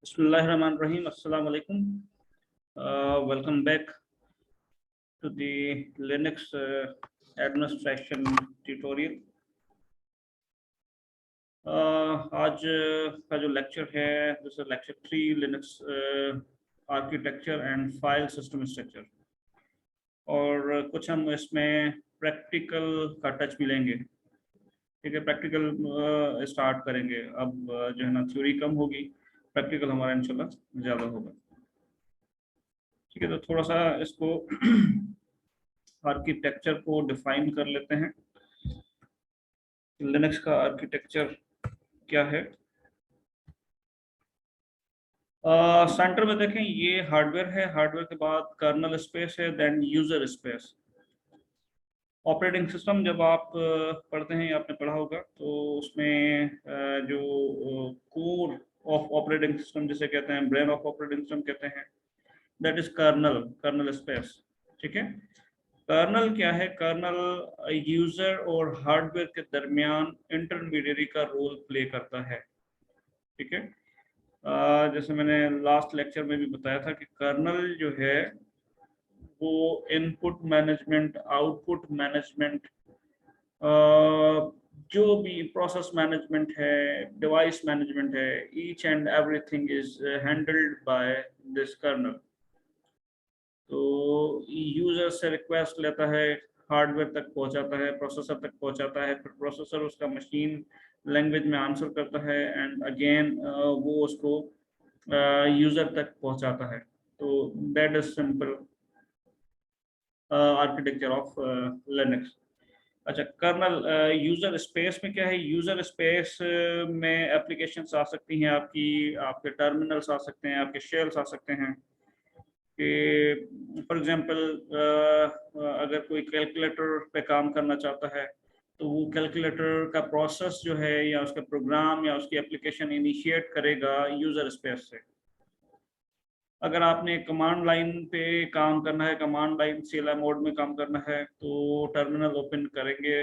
Bismillahirrahmanirrahim. Assalamu alaikum. Welcome back to the Linux administration tutorial. आज का जो lecture है this is lecture 3 Linux architecture and file system structure, और कुछ हम इसमें प्रैक्टिकल का टच मिलेंगे। ठीक है, प्रैक्टिकल स्टार्ट करेंगे। अब जो है ना थ्योरी कम होगी, प्रैक्टिकल हमारा इंशाल्लाह ज़्यादा होगा। ठीक है, तो थोड़ा सा इसको आर्किटेक्चर को डिफाइन कर लेते हैं। लिनक्स का आर्किटेक्चर क्या है। सेंटर में देखें, ये हार्डवेयर है, हार्डवेयर के बाद कर्नल स्पेस है, then user space. Operating system जब आप पढ़ते हैं, आपने पढ़ा होगा, तो उसमें जो कोर ऑफ ऑपरेटिंग सिस्टम जिसे कहते हैं, ब्रेन ऑफ ऑपरेटिंग सिस्टम कहते हैं, दैट इज कर्नल स्पेस। ठीक है, कर्नल क्या है? कर्नल यूजर और हार्डवेयर के दरमियान इंटरमीडियरी का रोल प्ले करता है। ठीक है, जैसे मैंने लास्ट लेक्चर में भी बताया था कि कर्नल जो है वो इनपुट मैनेजमेंट, आउटपुट मैनेजमेंट, जो भी प्रोसेस मैनेजमेंट है, डिवाइस मैनेजमेंट है, each and everything is handled by this kernel. तो यूजर से रिक्वेस्ट लेता है, हार्डवेयर तक पहुंचाता है, प्रोसेसर तक पहुंचाता है, फिर प्रोसेसर उसका मशीन लैंग्वेज में आंसर करता है, एंड अगेन वो उसको यूजर तक पहुंचाता है। तो that is simple architecture of Linux. अच्छा, कर्नल यूजर स्पेस में क्या है? यूजर स्पेस में एप्लीकेशंस आ सकती हैं आपकी, आपके टर्मिनल्स आ सकते हैं, आपके शेल्स आ सकते हैं। कि फॉर एग्जांपल अगर कोई कैलकुलेटर पे काम करना चाहता है, तो वो कैलकुलेटर का प्रोसेस जो है, या उसका प्रोग्राम या उसकी एप्लीकेशन इनिशिएट करेगा यूजर स्पेस से। अगर आपने कमांड लाइन पे काम करना है, कमांड लाइन CLI मोड में काम करना है, तो टर्मिनल ओपन करेंगे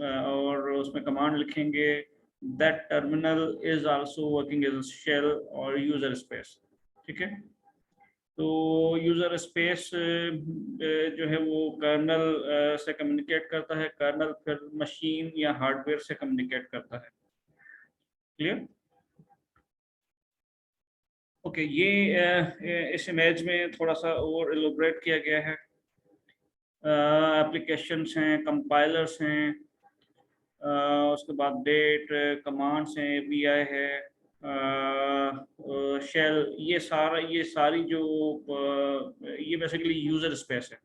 और उसमें कमांड लिखेंगे। That terminal is also working as a shell और यूजर स्पेस। ठीक है, तो यूजर स्पेस जो है वो कर्नल से कम्युनिकेट करता है, कर्नल फिर मशीन या हार्डवेयर से कम्युनिकेट करता है। क्लियर? ओके, ये इस इमेज में थोड़ा सा और एलोबरेट किया गया है। एप्लीकेशंस हैं, कंपाइलर्स हैं, उसके बाद डेट, कमांड्स हैं, API है, शेल, ये सारी जो ये बेसिकली यूजर स्पेस है।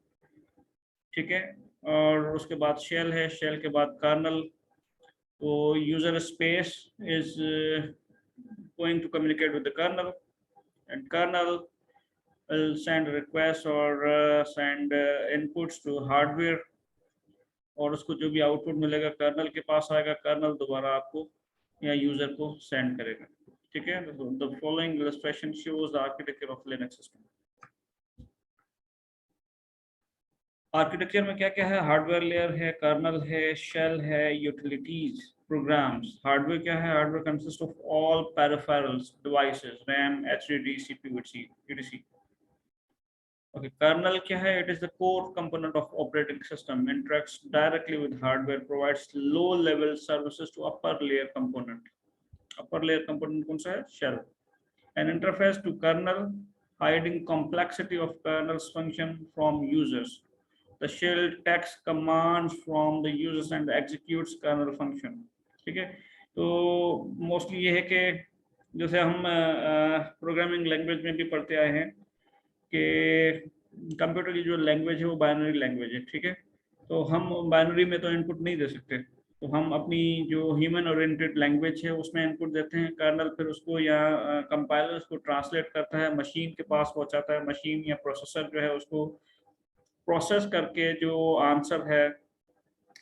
ठीक है, और उसके बाद शेल है, शेल के बाद कर्नल। तो user space is going to communicate with the kernel, and kernel will send requests or send inputs to hardware, और उसको जो भी आउटपुट मिलेगा कर्नल के पास आएगा, कर्नल दोबारा आपको या यूजर को सेंड करेगा। ठीक है, the following illustration shows the architecture of Linux system. Architecture में क्या क्या है? हार्डवेयर लेयर है, कर्नल है, शेल है, यूटिलिटीज, प्रोग्राम्स। हार्डवेयर क्या है? Hardware consist of all peripherals, devices, RAM, HDD, CPU, etc. Okay, kernel क्या है? It is the core component of operating system, interacts directly with hardware, provides low-level services to upper layer component. Upper layer component कौन सा है? Shell. An interface to kernel, hiding complexity of kernel's function from users. The shell takes commands from the users and executes kernel function. ठीक है, तो mostly ये है कि जैसे हम प्रोग्रामिंग लैंग्वेज में भी पढ़ते आए हैं कि कंप्यूटर की जो लैंग्वेज है वो बाइनरी लैंग्वेज है। ठीक है, तो हम बाइनरी में तो इनपुट नहीं दे सकते, तो हम अपनी जो ह्यूमन ओरिएंटेड लैंग्वेज है उसमें इनपुट देते हैं। कर्नल फिर उसको या कंपाइलर उसको ट्रांसलेट करता है, मशीन के पास पहुंचाता है, मशीन या प्रोसेसर जो है उसको प्रोसेस करके जो आंसर है,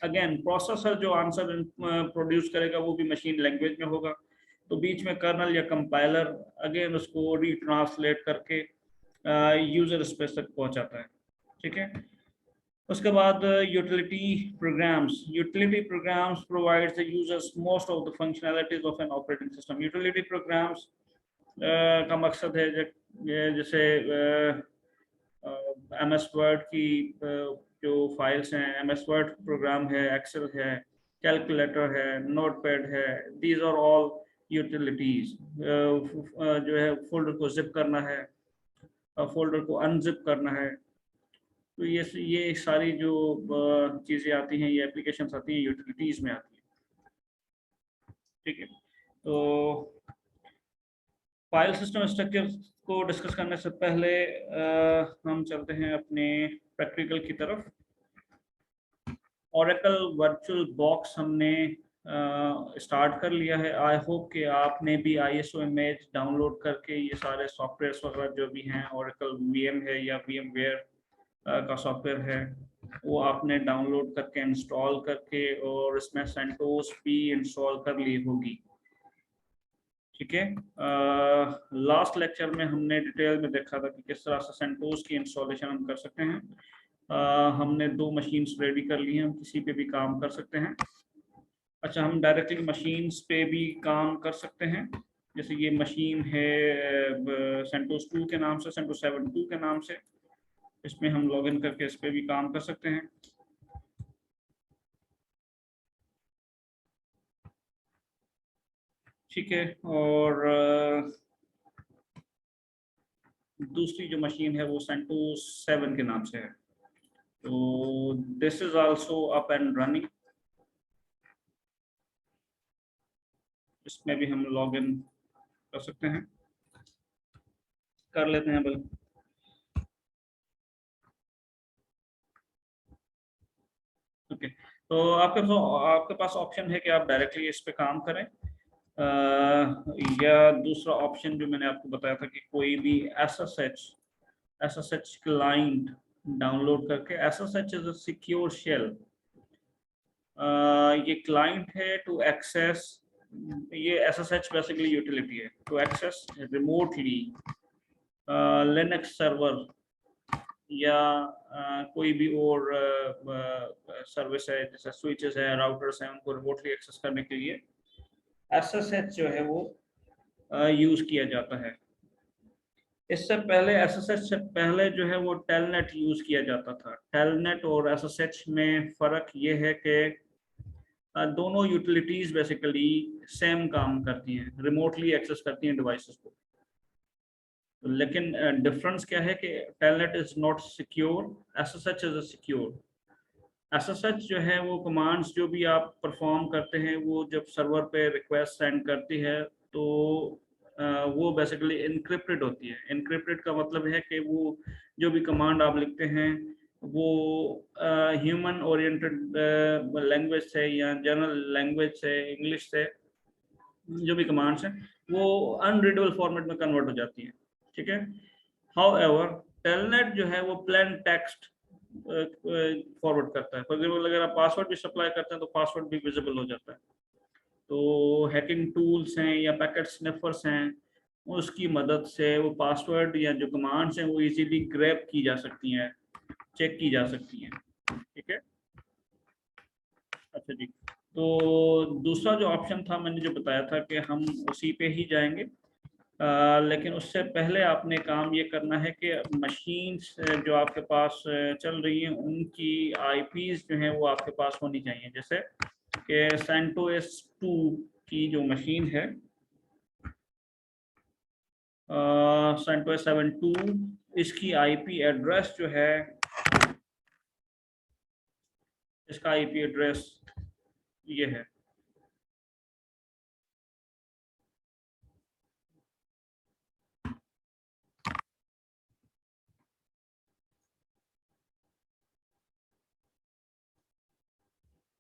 अगेन प्रोसेसर जो आंसर प्रोड्यूस करेगा वो भी मशीन लैंग्वेज में होगा। तो बीच में कर्नल या कंपाइलर अगेन उसको रीट्रांसलेट करके यूजर स्पेस तक पहुंचाता है। ठीक है, उसके बाद utility programmes. Utility programmes provides the users most of the functionalities of an operating system. Utility programmes का मकसद है जैसे MS वर्ड की जो फाइल्स हैं, MS वर्ड प्रोग्राम है, एक्सेल है, कैलकुलेटर है, नोटपैड है, दीज आर ऑल यूटिलिटीज। जो है फोल्डर को जिप करना है, फोल्डर को अनजिप करना है, तो ये सारी जो चीज़ें आती हैं, ये एप्लीकेशंस आती हैं, यूटिलिटीज में आती हैं। ठीक है, तो फाइल सिस्टम स्ट्रक्चर को डिस्कस करने से पहले हम चलते हैं अपने प्रैक्टिकल की तरफ। ओरेकल वर्चुअल बॉक्स हमने स्टार्ट कर लिया है। आई होप कि आपने भी ISO इमेज डाउनलोड करके ये सारे सॉफ्टवेयर वगैरह जो भी हैं, ओरेकल VM है या VMware का सॉफ्टवेयर है, वो आपने डाउनलोड करके इंस्टॉल करके और इसमें सेंटोस भी इंस्टॉल कर ली होगी। ठीक है, लास्ट लेक्चर में हमने डिटेल में देखा था कि किस तरह से सेंटोस की इंस्टॉलेशन हम कर सकते हैं। हमने 2 मशीन्स रेडी कर ली हैं, हम किसी पे भी काम कर सकते हैं। अच्छा, हम डायरेक्टली मशीन्स पे भी काम कर सकते हैं। जैसे ये मशीन है सेंटोस 2 के नाम से, सेंटोस 7.2 के नाम से, इसमें हम लॉगिन करके इस पे भी काम कर सकते हैं। ठीक है, और दूसरी जो मशीन है वो सेंटोस 7 के नाम से है। तो this is also up and running. इसमें भी हम लॉग इन कर सकते हैं, कर लेते हैं बल्कि। ओके, तो आपके पास ऑप्शन है कि आप डायरेक्टली इस पे काम करें, या दूसरा ऑप्शन जो मैंने आपको बताया था कि कोई भी SSH क्लाइंट डाउनलोड करके। SSH is a secure shell. ये क्लाइंट है टू एक्सेस, ये SSH बेसिकली यूटिलिटी है to access remotely Linux server या कोई भी और सर्विस है, जैसे स्विचेस है, राउटर्स हैं, उनको रिमोटली एक्सेस करने के लिए SSH जो है वो यूज किया जाता है। इससे पहले SSH से पहले जो है वो टेलनेट यूज किया जाता था। टेलनेट और SSH में फर्क ये है कि दोनों यूटिलिटीज बेसिकली सेम काम करती हैं, रिमोटली एक्सेस करती हैं डिवाइसेस को। लेकिन डिफरेंस क्या है कि telnet is not secure, SSH is secure. SSH जो है वो कमांड्स जो भी आप परफॉर्म करते हैं, वो जब सर्वर पे रिक्वेस्ट सेंड करती है तो वो बेसिकली इनक्रिप्टेड होती है। इनक्रिप्टेड का मतलब है कि वो जो भी कमांड आप लिखते हैं वो ह्यूमन ओरिएंटेड लैंग्वेज से या जनरल लैंग्वेज से, इंग्लिश से जो भी कमांड्स हैं वो अनरीडेबल फॉर्मेट में कन्वर्ट हो जाती हैं। ठीक है, हाउएवर टेलनेट जो है वो प्लेन टेक्स्ट फॉरवर्ड करता है। फॉर एग्जाम्पल अगर आप पासवर्ड भी सप्लाई करते हैं तो पासवर्ड भी विजिबल हो जाता है। तो हैकिंग टूल्स हैं या पैकेट स्निफर्स हैं, उसकी मदद से वो पासवर्ड या जो कमांड्स हैं वो इजीली ग्रैब की जा सकती हैं, चेक की जा सकती हैं। ठीक है, अच्छा जी। तो दूसरा जो ऑप्शन था मैंने जो बताया था कि हम उसी पे ही जाएंगे, लेकिन उससे पहले आपने काम ये करना है कि मशीन्स जो आपके पास चल रही हैं उनकी IPs जो हैं वो आपके पास होनी चाहिए। जैसे कि CentOS 2 की जो मशीन है, CentOS 7.2, इसकी IP एड्रेस जो है, इसका IP एड्रेस ये है।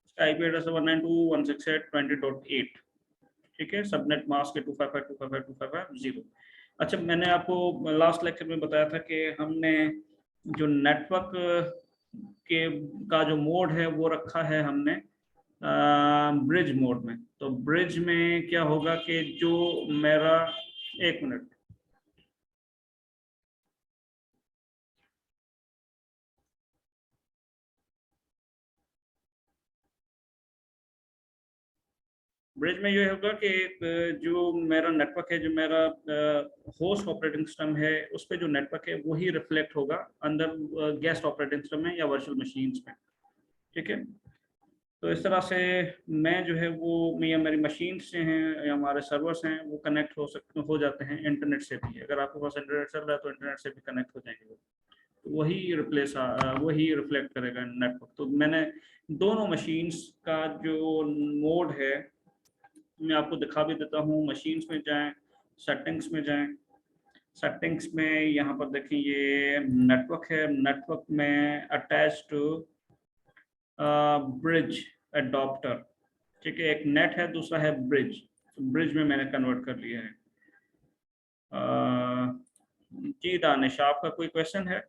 इसका IP एड्रेस है 192.168.20.8। ठीक है, सबनेट मास्क है 255.255.255.0। अच्छा, मैंने आपको लास्ट लेक्चर में बताया था कि हमने जो नेटवर्क के का जो मोड है वो रखा है हमने ब्रिज मोड में। तो ब्रिज में क्या होगा कि जो मेरा, एक मिनट, ब्रिज में ये होगा कि जो मेरा नेटवर्क है, जो मेरा होस्ट ऑपरेटिंग सिस्टम है, उस पर जो नेटवर्क है वही रिफ्लेक्ट होगा अंदर गेस्ट ऑपरेटिंग सिस्टम में या वर्चुअल मशीन्स में। ठीक है, तो इस तरह से मैं जो है वो या मेरी मशीन से हैं या हमारे सर्वर्स हैं वो कनेक्ट हो जाते हैं इंटरनेट से भी। अगर आपके पास इंटरनेट चल रहा है तो इंटरनेट से भी कनेक्ट हो जाएंगे वो, तो वही रिफ्लेक्ट करेगा नेटवर्क। तो मैंने दोनों मशीन्स का जो मोड है मैं आपको दिखा भी देता हूँ। मशीन्स में जाएं, सेटिंग्स में जाएं, सेटिंग्स में यहाँ पर देखें ये नेटवर्क है, नेटवर्क में अटैच टू ब्रिज एडॉप्टर। ठीक है, एक नेट है, दूसरा है ब्रिज, तो ब्रिज में मैंने कन्वर्ट कर लिया है। जी दानिश, आपका कोई क्वेश्चन है?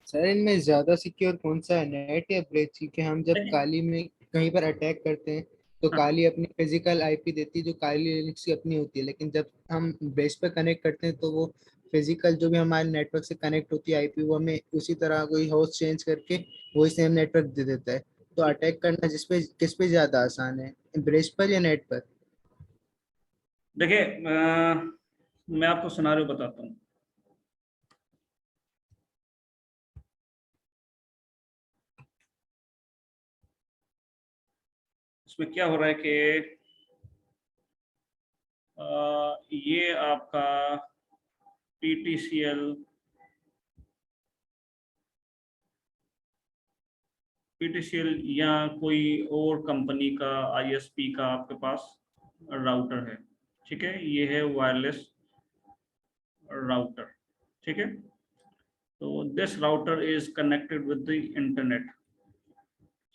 सर इनमें ज्यादा सिक्योर कौन सा है, नेट या ब्रिज? क्योंकि हम जब देखिए, काली में कहीं पर अटैक करते हैं तो हाँ, काली अपनी फिजिकल आईपी देती है जो काली लिनक्स की अपनी होती है, लेकिन जब हम ब्रिज पे कनेक्ट करते हैं तो वो फिजिकल जो भी हमारे नेटवर्क से कनेक्ट होती है आईपी, वो हमें उसी तरह कोई होस्ट चेंज करके वही सेम नेटवर्क दे देता है। तो अटैक करना किस पे ज्यादा आसान है, ब्रिज पर या नेट पर? देखिए, मैं आपको सिनारियो बताता हूँ। इसमें क्या हो रहा है कि ये आपका पीटीसीएल पीटीसीएल या कोई और कंपनी का आईएसपी का आपके पास राउटर है। ठीक है, ये है वायरलेस राउटर। ठीक है, तो this router is connected with the internet.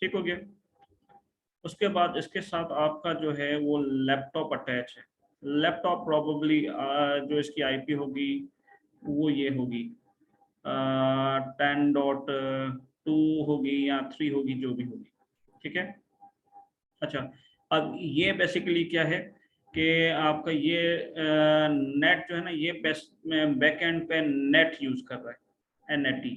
ठीक हो गया। उसके बाद इसके साथ आपका जो है वो लैपटॉप अटैच है। लैपटॉप प्रॉबेबली जो इसकी आईपी होगी वो ये होगी 10.2 होगी या 3 होगी, जो भी होगी। ठीक है। अच्छा, अब ये बेसिकली क्या है कि आपका ये नेट जो है ना, ये बैक एंड पे नेट यूज कर रहा है, एनएटी।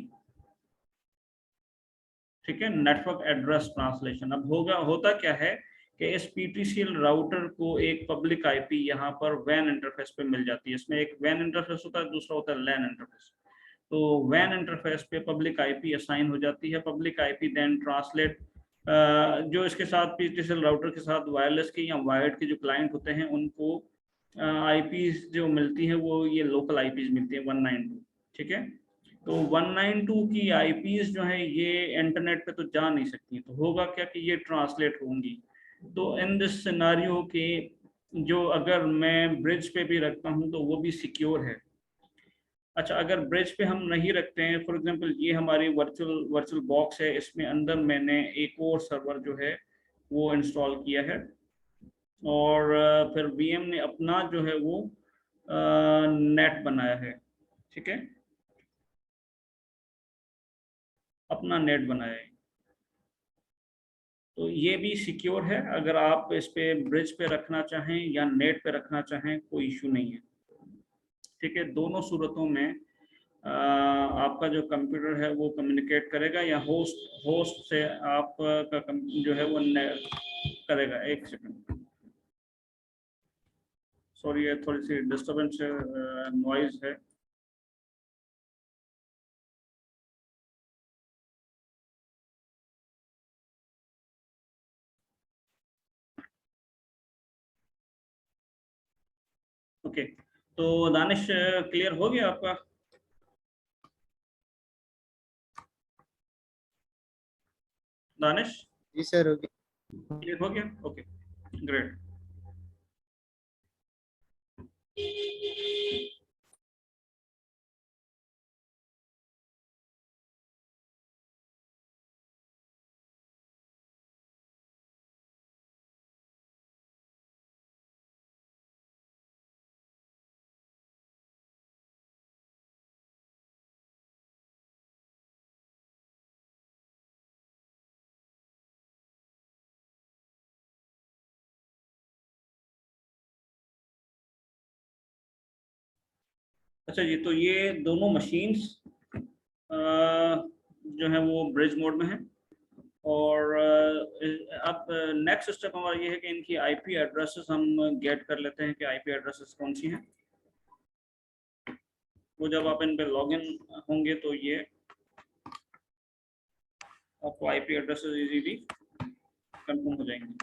ठीक है, नेटवर्क एड्रेस ट्रांसलेशन। अब होता क्या है कि इस पीटीसीएल राउटर को एक पब्लिक आईपी यहाँ पर वैन इंटरफेस पे मिल जाती है। इसमें एक वैन इंटरफेस होता है, दूसरा होता है लैन इंटरफेस। तो वैन इंटरफेस पे पब्लिक आईपी असाइन हो जाती है। पब्लिक आईपी देन ट्रांसलेट जो इसके साथ पीटीसीएल राउटर के साथ वायरलेस के या वायर्ड के जो क्लाइंट होते हैं उनको आईपीज जो मिलती हैं वो ये लोकल आईपीज मिलती है 192। ठीक है, तो 192 की आईपीज जो है ये इंटरनेट पे तो जा नहीं सकती, तो होगा क्या कि ये ट्रांसलेट होंगी। तो इन दिस सिनारियो के जो अगर मैं ब्रिज पे भी रखता हूँ तो वो भी सिक्योर है। अच्छा, अगर ब्रिज पे हम नहीं रखते हैं, फॉर एग्जांपल ये हमारी वर्चुअल वर्चुअल बॉक्स है, इसमें अंदर मैंने एक और सर्वर जो है वो इंस्टॉल किया है, और फिर वीएम ने अपना जो है वो नेट बनाया है। ठीक है, अपना नेट बनाया है, तो ये भी सिक्योर है। अगर आप इस पे ब्रिज पे रखना चाहें या नेट पे रखना चाहें कोई इशू नहीं है। ठीक है, दोनों सूरतों में आपका जो कंप्यूटर है वो कम्युनिकेट करेगा या होस्ट होस्ट से आपका जो है वो करेगा। एक सेकंड, सॉरी, ये थोड़ी सी डिस्टर्बेंस नॉइज है। ओके, तो दानिश क्लियर हो गया आपका? दानिश जी सर, हो गया। क्लियर हो गया? Okay, great. अच्छा जी, तो ये दोनों मशीन्स जो है वो ब्रिज मोड में है। और अब नेक्स्ट स्टेप हमारा ये है कि इनकी आईपी एड्रेसेस हम गेट कर लेते हैं कि आईपी एड्रेसेस कौन सी हैं। वो जब आप इन पे लॉगिन होंगे तो ये आपको आईपी एड्रेसेस इजीली कंफर्म हो जाएंगे।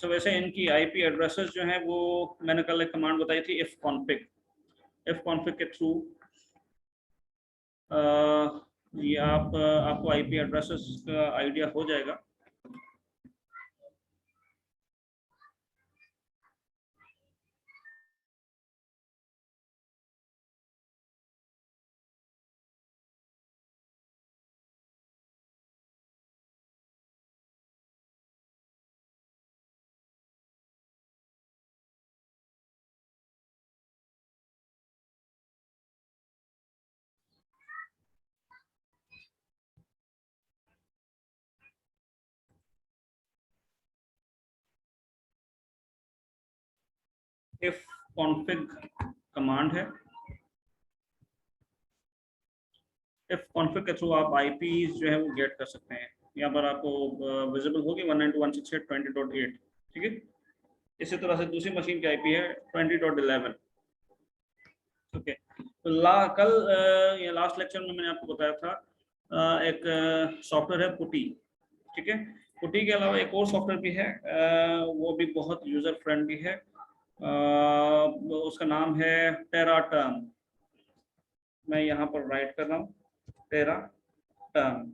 तो वैसे इनकी आईपी एड्रेसेस जो हैं वो मैंने कल एक कमांड बताई थी इफ कॉन्फिग के थ्रू ये आपको आईपी एड्रेसेस का आइडिया हो जाएगा। इफ कॉन्फिग कमांड है, इफ कॉन्फिग के थ्रू आप आईपी जो है वो गेट कर सकते हैं। यहाँ पर आपको विजिबल होगी 192.168.20.8, ठीक है। इसी तरह से दूसरी मशीन की आईपी है 20.11। ओके, तो कल या लास्ट लेक्चर में मैंने आपको बताया था एक सॉफ्टवेयर है पुटी, ठीक है। पुटी के अलावा एक और सॉफ्टवेयर भी है, वो भी बहुत यूजर फ्रेंडली है, उसका नाम है टेराटर्म। मैं यहाँ पर राइट कर रहा हूँ टेराटर्म,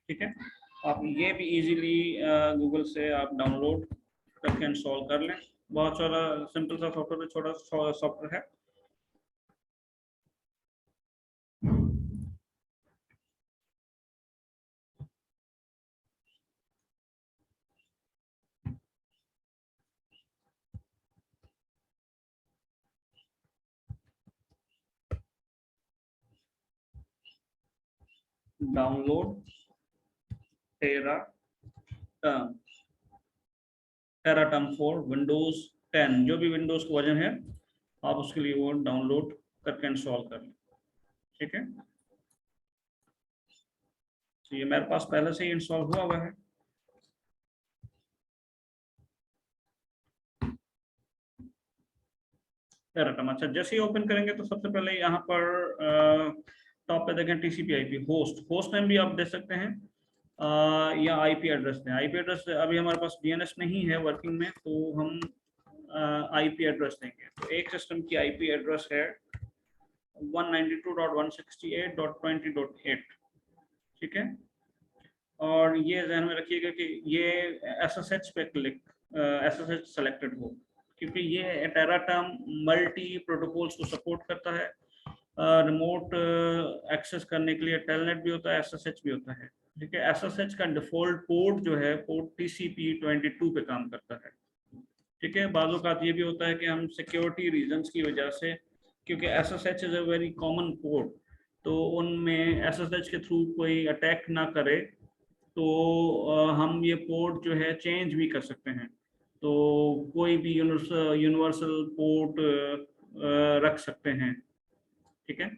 ठीक है। आप ये भी इजीली गूगल से आप डाउनलोड करके इंस्टॉल कर लें। बहुत सारा सिंपल सा सॉफ्टवेयर, छोटा सॉफ्टवेयर है। डाउनलोड टेराटर्म फॉर विंडोज 10, जो भी विंडोज का वर्जन है आप उसके लिए वो डाउनलोड करके इंस्टॉल कर लें, ठीक है। तो ये मेरे पास पहले से ही इंस्टॉल हुआ है। टेराटर्म, अच्छा, जैसे ही ओपन करेंगे तो सबसे पहले यहाँ पर टॉप पे देखें टीसीपी आईपी होस्ट नेम भी आप दे सकते हैं, या आईपी एड्रेस दें। आईपी एड्रेस अभी हमारे पास डीएनएस नहीं है वर्किंग में, तो हम आईपी एड्रेस देंगे। तो एक सिस्टम की आईपी एड्रेस है 192.168.20.8, ठीक है। और ये ध्यान में रखिएगा कि ये एसएसएच पे एसएसएच सेलेक्टेड हो, क्योंकि ये टेराटर्म मल्टी प्रोटोकॉल्स को सपोर्ट करता है। रिमोट एक्सेस करने के लिए टेलनेट भी होता है, एसएसएच भी होता है, ठीक है। एसएसएच का डिफॉल्ट पोर्ट जो है पोर्ट TCP/22 पे काम करता है, ठीक है। बाज़ औक़ात ये भी होता है कि हम सिक्योरिटी रीजंस की वजह से, क्योंकि SSH is a very common port, तो उनमें SSH के थ्रू कोई अटैक ना करे तो हम ये पोर्ट जो है चेंज भी कर सकते हैं। तो कोई भी यूनिवर्सल पोर्ट रख सकते हैं, ठीक है।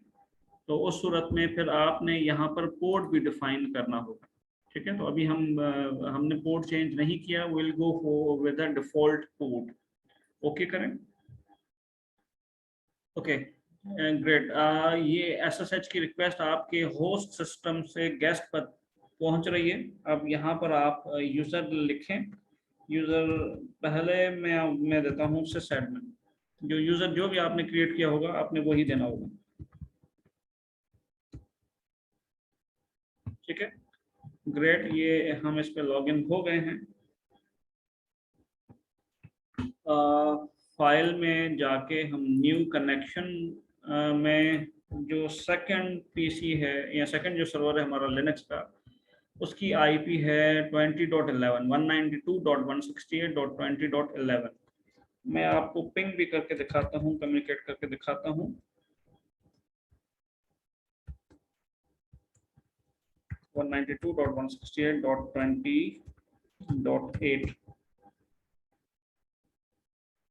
तो उस सूरत में फिर आपने यहाँ पर पोर्ट भी डिफाइन करना होगा, ठीक है। तो अभी हमने पोर्ट चेंज नहीं किया, will go for with the default port, okay करें। Okay, great. ये SSH की रिक्वेस्ट आपके होस्ट सिस्टम से गेस्ट पर पहुंच रही है। अब यहाँ पर आप यूज़र लिखें। यूज़र पहले मैं देता हूँ sysadmin, जो यूज़र जो भी आपने क्रिएट किया होगा आपने वही देना होगा, ठीक है। ग्रेट, ये हम इस पे लॉगिन हो गए हैं। फाइल में जाके हम न्यू कनेक्शन में जो सेकंड पीसी है या सेकंड जो सर्वर है हमारा लिनक्स का, उसकी आईपी है 20.11 192.168.20.11। मैं आपको पिंग भी करके दिखाता हूँ, कम्युनिकेट करके दिखाता हूँ। 192.168.20.8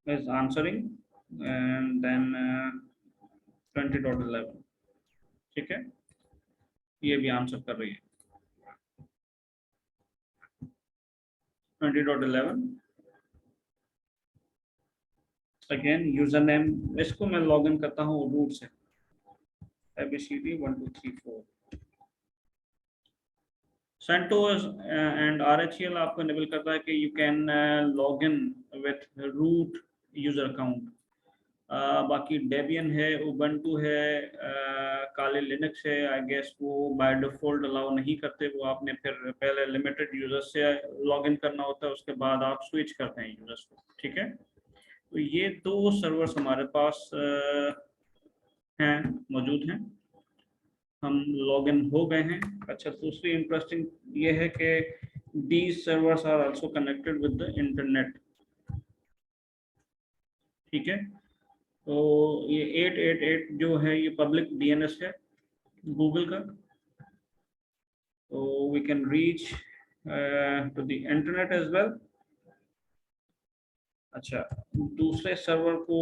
is answering, and then 20.11, ठीक है, ये भी आंसर कर रही है 20.11। अगेन यूजर नेम, इसको मैं लॉग इन करता हूँ रूट से, ABCD 1 2 3 4। CentOS and RHEL आपको इनेबल करता है कि you can log in with root user account. बाकी डेबियन है, उबंटू है, काले लिनक्स है, आई गेस वो बाय डिफॉल्ट अलाउ नहीं करते, वो आपने फिर पहले लिमिटेड यूजर्स से लॉग इन करना होता है, उसके बाद आप स्विच करते हैं यूजर्स को, ठीक है। तो ये दो सर्वर्स हमारे पास हैं, मौजूद हैं, हम लॉग इन हो गए हैं। अच्छा, दूसरी इंटरेस्टिंग ये है कि these servers are also connected with the internet, ठीक है। तो ये 888 जो है ये पब्लिक DNS है गूगल का, तो we can reach to the internet as well. अच्छा, दूसरे सर्वर को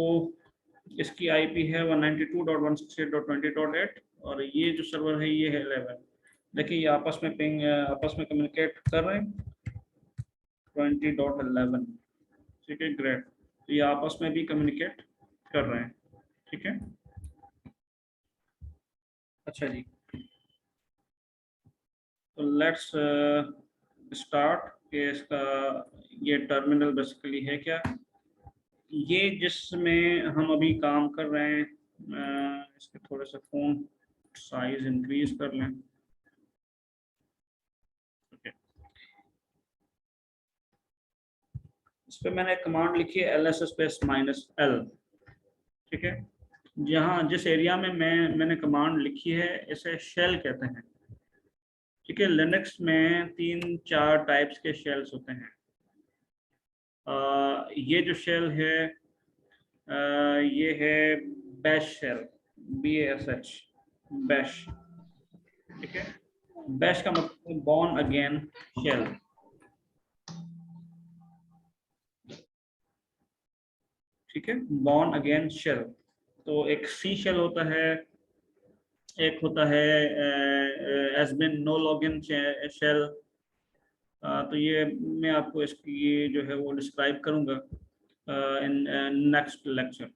इसकी IP है 192.168.20.8 और ये जो सर्वर है ये है 11। देखिए ये आपस में पिंग, आपस में कम्युनिकेट कर रहे हैं 20.11, ठीक है, ग्रेट। तो ये आपस में भी कम्युनिकेट कर रहे हैं, ठीक है। अच्छा जी, तो लेट्स स्टार्ट कि इसका ये टर्मिनल बेसिकली है क्या। ये जिसमें हम अभी काम कर रहे हैं, इसके थोड़े से फोन साइज इंक्रीज कर लें, okay। इस पे मैंने कमांड लिखी है ls स्पेस -l, ठीक है। जहाँ जिस एरिया में मैंने कमांड लिखी है इसे शेल कहते हैं, ठीक है। लिनक्स में 3-4 टाइप्स के शेल्स होते हैं। ये जो शेल है ये है बैश शेल, BASH, बैश, ठीक है। बैश का मतलब बॉर्न अगेन शेल, ठीक है, बॉर्न अगेन शेल। तो एक C शेल होता है, एक होता है एसबिन नो लॉगिन शेल। तो ये मैं आपको इसकी ये जो है वो डिस्क्राइब करूंगा इन नेक्स्ट लेक्चर,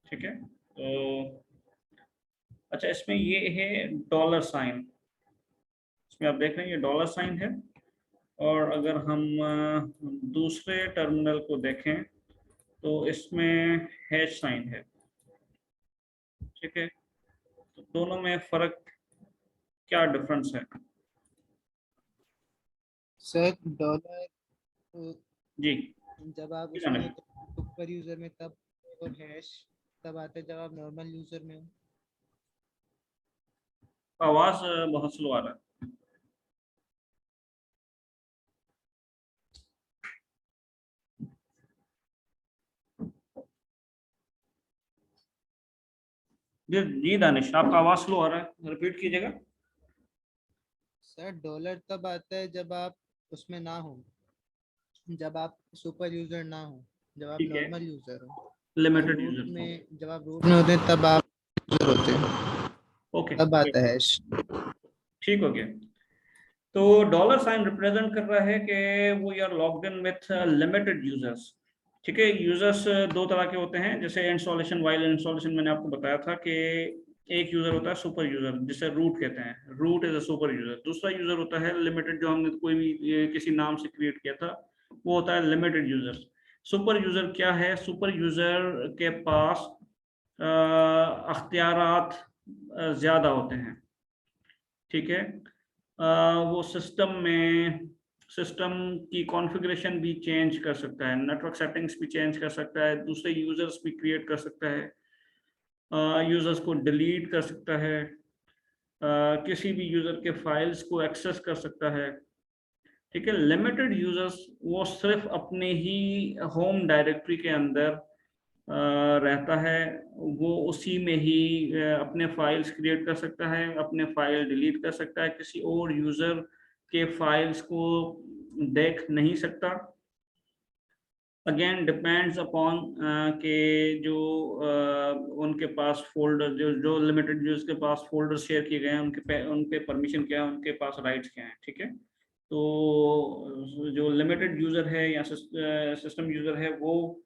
ठीक है। तो अच्छा, इसमें ये है $साइन, इसमें आप देख रहे हैं ये $साइन है। और अगर हम दूसरे टर्मिनल को देखें तो इसमें हैश साइन है, ठीक है। तो दोनों में फर्क क्या डिफरेंस है सर डॉलर जी? जब आप उसमें होते सुपर यूजर में तब, और हैश तब आता है जब आप नॉर्मल यूजर में हो। आवाज बहुत स्लो आ रहा है। जी जी दानिश, आपका आवाज स्लो आ रहा है, रिपीट कीजिएगा। सर डॉलर तब आता है जब आप उसमें ना हो, जब आप सुपर यूजर ना हो, जब आप ठीक है, नॉर्मल यूजर हो। और लिमिटेड रूट यूजर को, में, जब आप रूट में होते हैं तब आप यूजर होते हैं, ओके, तब आता है हैश। ठीक हो गया। तो $साइन रिप्रेजेंट कर रहा है कि वो are logged in with limited users, ठीक है। यूजर्स दो तरह के होते हैं, जैसे इंस्टॉलेशन, वाइल इंस्टॉलेशन मैंने आपको बताया था कि एक यूजर होता है सुपर यूजर जिसे रूट कहते हैं, root is a super user. दूसरा यूजर होता है लिमिटेड, जो हमने कोई भी किसी नाम से क्रिएट किया था, वो होता है लिमिटेड यूजर। सुपर यूजर क्या है? सुपर यूजर के पास अख्तियारात ज्यादा होते हैं, ठीक है। वो सिस्टम की कॉन्फ़िगरेशन भी चेंज कर सकता है, नेटवर्क सेटिंग्स भी चेंज कर सकता है, दूसरे यूजर्स भी क्रिएट कर सकता है, यूजर्स को डिलीट कर सकता है, किसी भी यूजर के फाइल्स को एक्सेस कर सकता है, ठीक है। लिमिटेड यूजर्स वो सिर्फ अपने ही होम डायरेक्टरी के अंदर रहता है, वो उसी में ही अपने फाइल्स क्रिएट कर सकता है, अपने फाइल डिलीट कर सकता है, किसी और यूज़र के फाइल्स को देख नहीं सकता। अगेन डिपेंड्स अपॉन के जो उनके पास फोल्डर जो लिमिटेड यूजर्स के पास फोल्डर शेयर किए गए हैं उनके परमिशन क्या है, उनके पास राइट्स क्या हैं, ठीक है। तो जो लिमिटेड यूजर है या सिस्टम यूजर है वो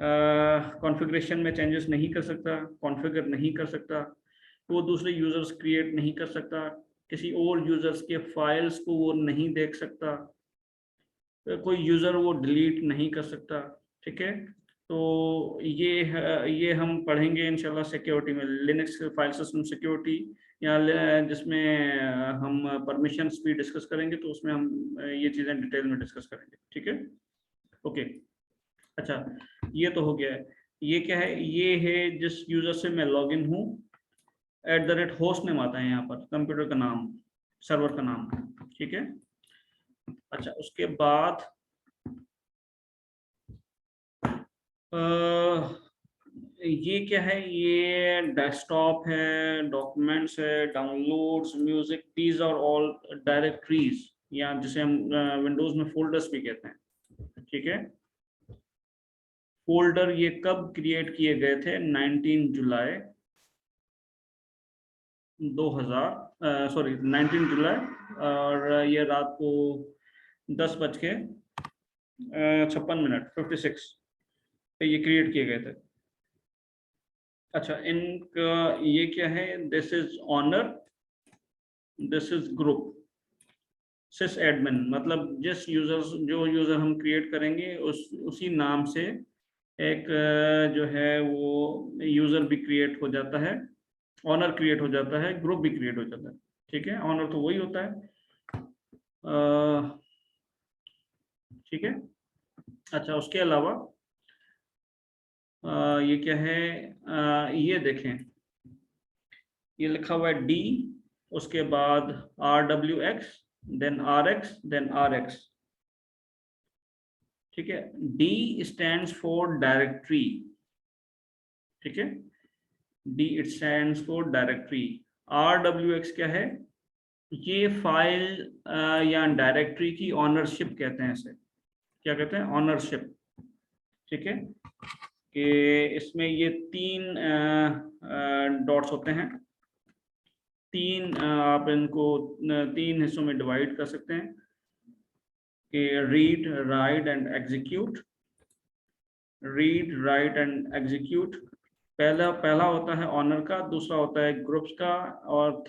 कॉन्फ़िगरेशन में चेंजेस नहीं कर सकता, कॉन्फ़िगर नहीं कर सकता, वो दूसरे यूजर्स क्रिएट नहीं कर सकता, किसी और यूजर्स के फाइल्स को वो नहीं देख सकता, कोई यूजर वो डिलीट नहीं कर सकता, ठीक है। तो ये हम पढ़ेंगे इंशाल्लाह सिक्योरिटी में, लिनक्स फाइल सिस्टम सिक्योरिटी, या जिसमें हम परमिशंस भी डिस्कस करेंगे, तो उसमें हम ये चीज़ें डिटेल में डिस्कस करेंगे, ठीक है। ओके, अच्छा, ये तो हो गया है। ये क्या है, ये है जिस यूजर से मैं लॉगिन हूँ, @host नेम आता है यहाँ पर, कंप्यूटर का नाम, सर्वर का नाम, ठीक है। अच्छा, उसके बाद ये क्या है, ये डेस्कटॉप है, डॉक्यूमेंट्स है, downloads, music, these are all directories, या जिसे हम विंडोज में फोल्डर्स भी कहते हैं, ठीक है। फोल्डर ये कब क्रिएट किए गए थे, 19 जुलाई 19 जुलाई, और ये रात को 10:56 56 पे ये क्रिएट किए गए थे। अच्छा, इनका ये क्या है, this is owner, this is group, sys admin, मतलब जिस जो यूजर हम क्रिएट करेंगे उसी नाम से एक जो है वो यूजर भी क्रिएट हो जाता है, ऑनर क्रिएट हो जाता है, ग्रुप भी क्रिएट हो जाता है, ठीक है। ऑनर तो वही होता है, ठीक है। अच्छा, उसके अलावा ये क्या है, ये देखें, ये लिखा हुआ है डी, उसके बाद RWX, then RX, then RX, ठीक है। D स्टैंड्स फॉर डायरेक्टरी, ठीक है, D it stands for directory. RWX क्या है, ये फाइल या डायरेक्टरी की ऑनरशिप कहते हैं, इसे क्या कहते हैं, ऑनरशिप, ठीक है। कि इसमें ये 3 डॉट्स होते हैं, आप इनको 3 हिस्सों में डिवाइड कर सकते हैं कि read, right and execute. Read, right and execute पहला होता है ऑनर का, दूसरा होता है ग्रुप्स का, और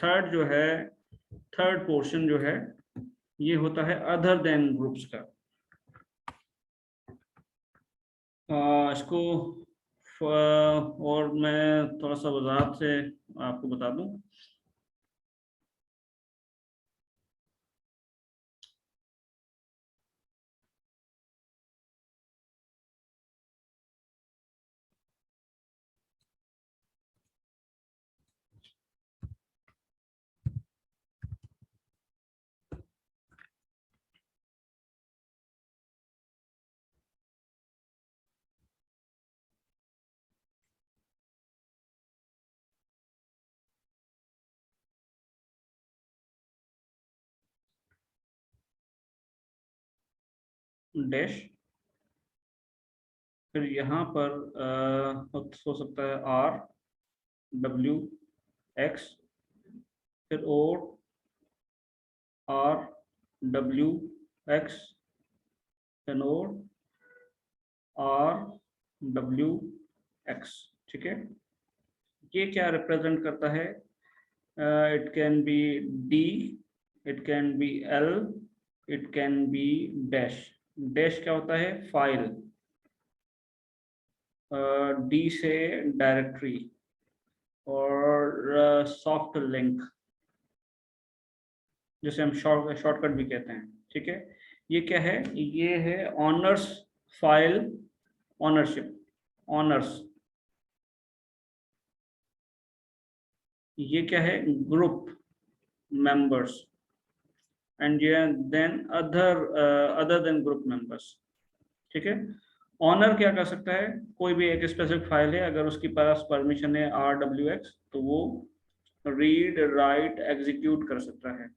थर्ड पोर्शन जो है ये होता है अदर देन ग्रुप्स का। इसको और मैं थोड़ा सा वजाहत से आपको बता दूं। डैश, फिर यहाँ पर हो सकता है RWX, फिर और RWX, फिर और RWX, ठीक है। ये क्या रिप्रेजेंट करता है, it can be D, it can be L, it can be dash. Dash क्या होता है, फाइल, D से डायरेक्टरी, और सॉफ्ट लिंक जिसे हम शॉर्टकट भी कहते हैं, ठीक है। ये क्या है, ये है ऑनर्स फाइल ऑनरशिप, ऑनर्स। ये क्या है, group members, and then other than group members, ठीक है। ऑनर क्या कर सकता है, कोई भी एक स्पेसिफिक फाइल है, अगर उसके पास परमिशन है RWX, तो वो रीड, राइट, एग्जीक्यूट कर सकता है,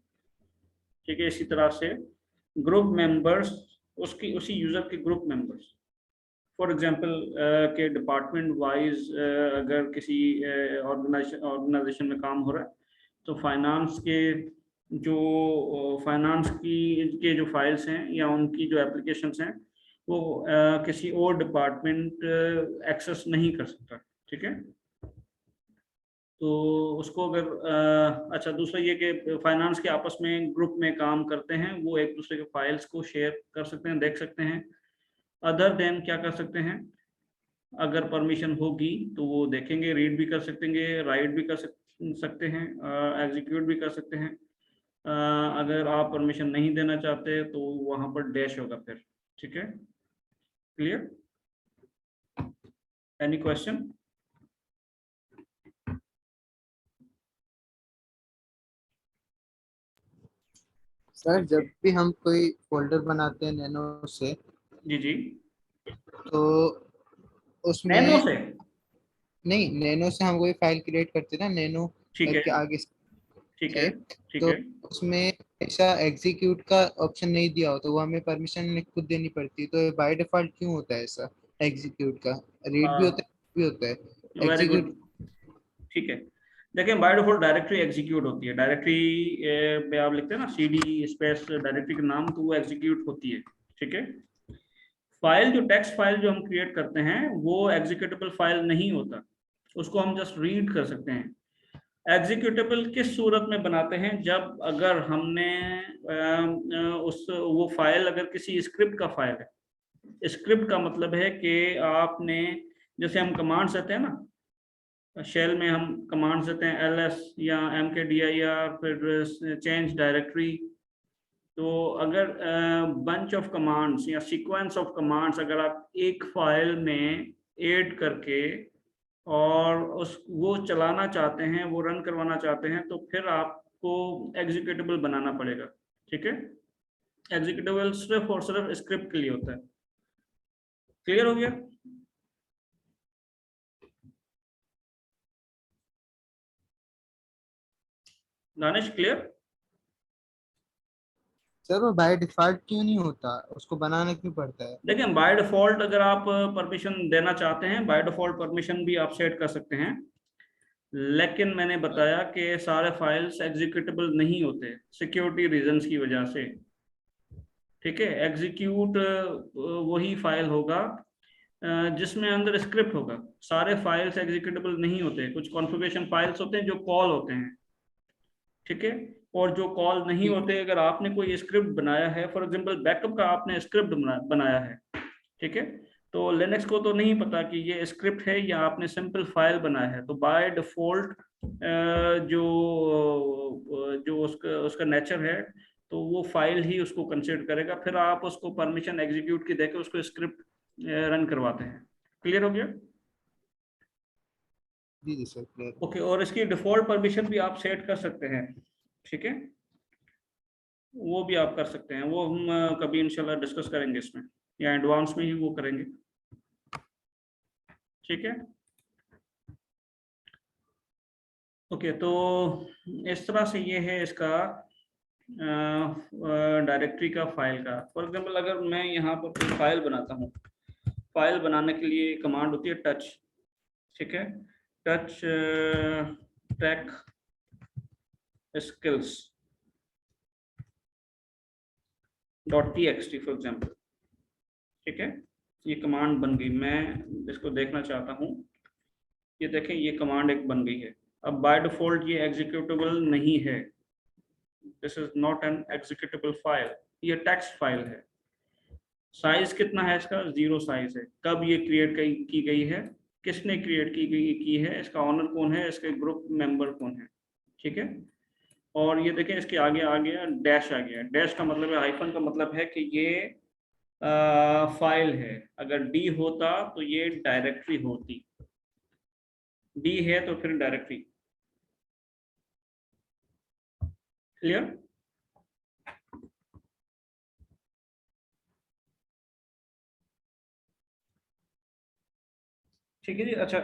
ठीक है। इसी तरह से ग्रुप मेंबर्स, उसकी उसी यूजर के ग्रुप मेंबर्स, फॉर एग्जांपल के डिपार्टमेंट वाइज अगर किसी ऑर्गेनाइजेशन में काम हो रहा है, तो फाइनेंस के जो फाइनेंस की के जो फाइल्स हैं या उनकी जो एप्लीकेशंस हैं वो किसी और डिपार्टमेंट एक्सेस नहीं कर सकता। ठीक है। तो उसको अगर अच्छा, दूसरा ये कि फाइनेंस के आपस में ग्रुप में काम करते हैं, वो एक दूसरे के फाइल्स को शेयर कर सकते हैं, देख सकते हैं। अदर देन क्या कर सकते हैं, अगर परमिशन होगी तो वो देखेंगे, रीड भी कर सकते हैं, राइट भी कर सकते हैं, एग्जीक्यूट भी कर सकते हैं। अगर आप परमिशन नहीं देना चाहते तो वहां पर डैश होगा फिर। ठीक है, क्लियर? Any question? सर जब भी हम कोई फोल्डर बनाते हैं नैनो से, जी जी। तो नैनो उसमें से? नहीं, नैनो से हम कोई फाइल क्रिएट करते हैं ना, नैनो ठीक है, करके आगे ठीक है, से, ठीक तो है। उसमें ऐसा एग्जीक्यूट का ऑप्शन नहीं दिया हो तो वो हमें परमिशन खुद देनी पड़ती है। तो बाय डिफॉल्ट क्यों होता है ऐसा? एग्जीक्यूट का रीड भी होता है, भी होता है वेरी गुड। एग्जीक्यूट। ठीक है, देखें बाय डिफॉल्ट डायरेक्टरी एग्जीक्यूट होती है। डायरेक्टरी पे आप लिखते हैं ना cd स्पेस डायरेक्टरी का नाम, तो वो एग्जीक्यूट होती है। ठीक है। फाइल जो टेक्स्ट फाइल जो हम क्रिएट करते हैं वो एग्जीक्यूटेबल फाइल नहीं होता, उसको हम जस्ट रीड कर सकते हैं। एग्जीक्यूटेबल किस सूरत में बनाते हैं, जब अगर हमने उस वो फाइल अगर किसी स्क्रिप्ट का फाइल है। स्क्रिप्ट का मतलब है कि आपने, जैसे हम कमांड्स देते हैं ना, शेल में हम कमांड्स देते हैं ls या mkdir, फिर चेंज डायरेक्टरी। तो अगर बंच ऑफ कमांड्स या सीक्वेंस ऑफ कमांड्स अगर आप एक फाइल में ऐड करके और उस वो चलाना चाहते हैं, वो रन करवाना चाहते हैं, तो फिर आपको एग्जीक्यूटेबल बनाना पड़ेगा। ठीक है। एग्जीक्यूटेबल सिर्फ और सिर्फ स्क्रिप्ट के लिए होता है। क्लियर हो गया? दानिश, क्लियर? सर वो बाय डिफॉल्ट क्यों नहीं होता, उसको बनाना क्यों पड़ता है? देखिए, बाय डिफॉल्ट अगर आप परमिशन देना चाहते हैं, बाय डिफॉल्ट परमिशन भी आप सेट कर सकते हैं, लेकिन मैंने बताया कि सारे फाइल्स एग्जीक्यूटेबल नहीं होते सिक्योरिटी रीजंस की वजह से। ठीक है। एग्जीक्यूट वही फाइल होगा जिसमें अंदर स्क्रिप्ट होगा। सारे फाइल्स एग्जीक्यूटेबल नहीं होते, कुछ कॉन्फ़िगरेशन फाइल्स होते हैं जो कॉल होते हैं। ठीक है। और जो कॉल नहीं ठीक। होते, अगर आपने कोई स्क्रिप्ट बनाया है, फॉर एग्जांपल बैकअप का आपने स्क्रिप्ट बनाया है, ठीक है, तो लिनक्स को तो नहीं पता कि ये स्क्रिप्ट है या आपने सिंपल फाइल बनाया है, तो बाय डिफॉल्ट जो जो उसका उसका नेचर है, तो वो फाइल ही उसको कंसीडर करेगा। फिर आप उसको परमिशन एग्जीक्यूट की देकर उसको स्क्रिप्ट रन करवाते हैं। क्लियर हो गया? जी जी सर, क्लियर। ओके। और इसकी डिफॉल्ट परमिशन भी आप सेट कर सकते हैं। ठीक है, वो भी आप कर सकते हैं, वो हम कभी इंशाल्लाह डिस्कस करेंगे इसमें, या एडवांस में ही वो करेंगे। ठीक है। ओके, तो इस तरह से ये है इसका डायरेक्टरी का, फाइल का। फॉर एग्जांपल अगर मैं यहाँ पर कोई फाइल बनाता हूँ, फाइल बनाने के लिए कमांड होती है टच। ठीक है, touch tech skills .txt for example. ठीक है, ये कमांड बन गई, मैं इसको देखना चाहता हूँ। ये देखें, ये कमांड एक बन गई है। अब बाय डिफॉल्ट ये एग्जीक्यूटेबल नहीं है, this is not an executable file, ये टेक्स्ट फाइल है। साइज कितना है इसका? 0 साइज है। कब ये क्रिएट की गई है, किसने क्रिएट की है, इसका ऑनर कौन है, इसके ग्रुप मेंबर कौन है। ठीक है। और ये देखें, इसके आगे आ गया डैश, आ गया डैश का मतलब है, हाइफन का मतलब है कि ये फाइल है। अगर डी होता तो ये डायरेक्टरी होती, डी है तो फिर डायरेक्टरी। क्लियर? ठीक है जी। अच्छा,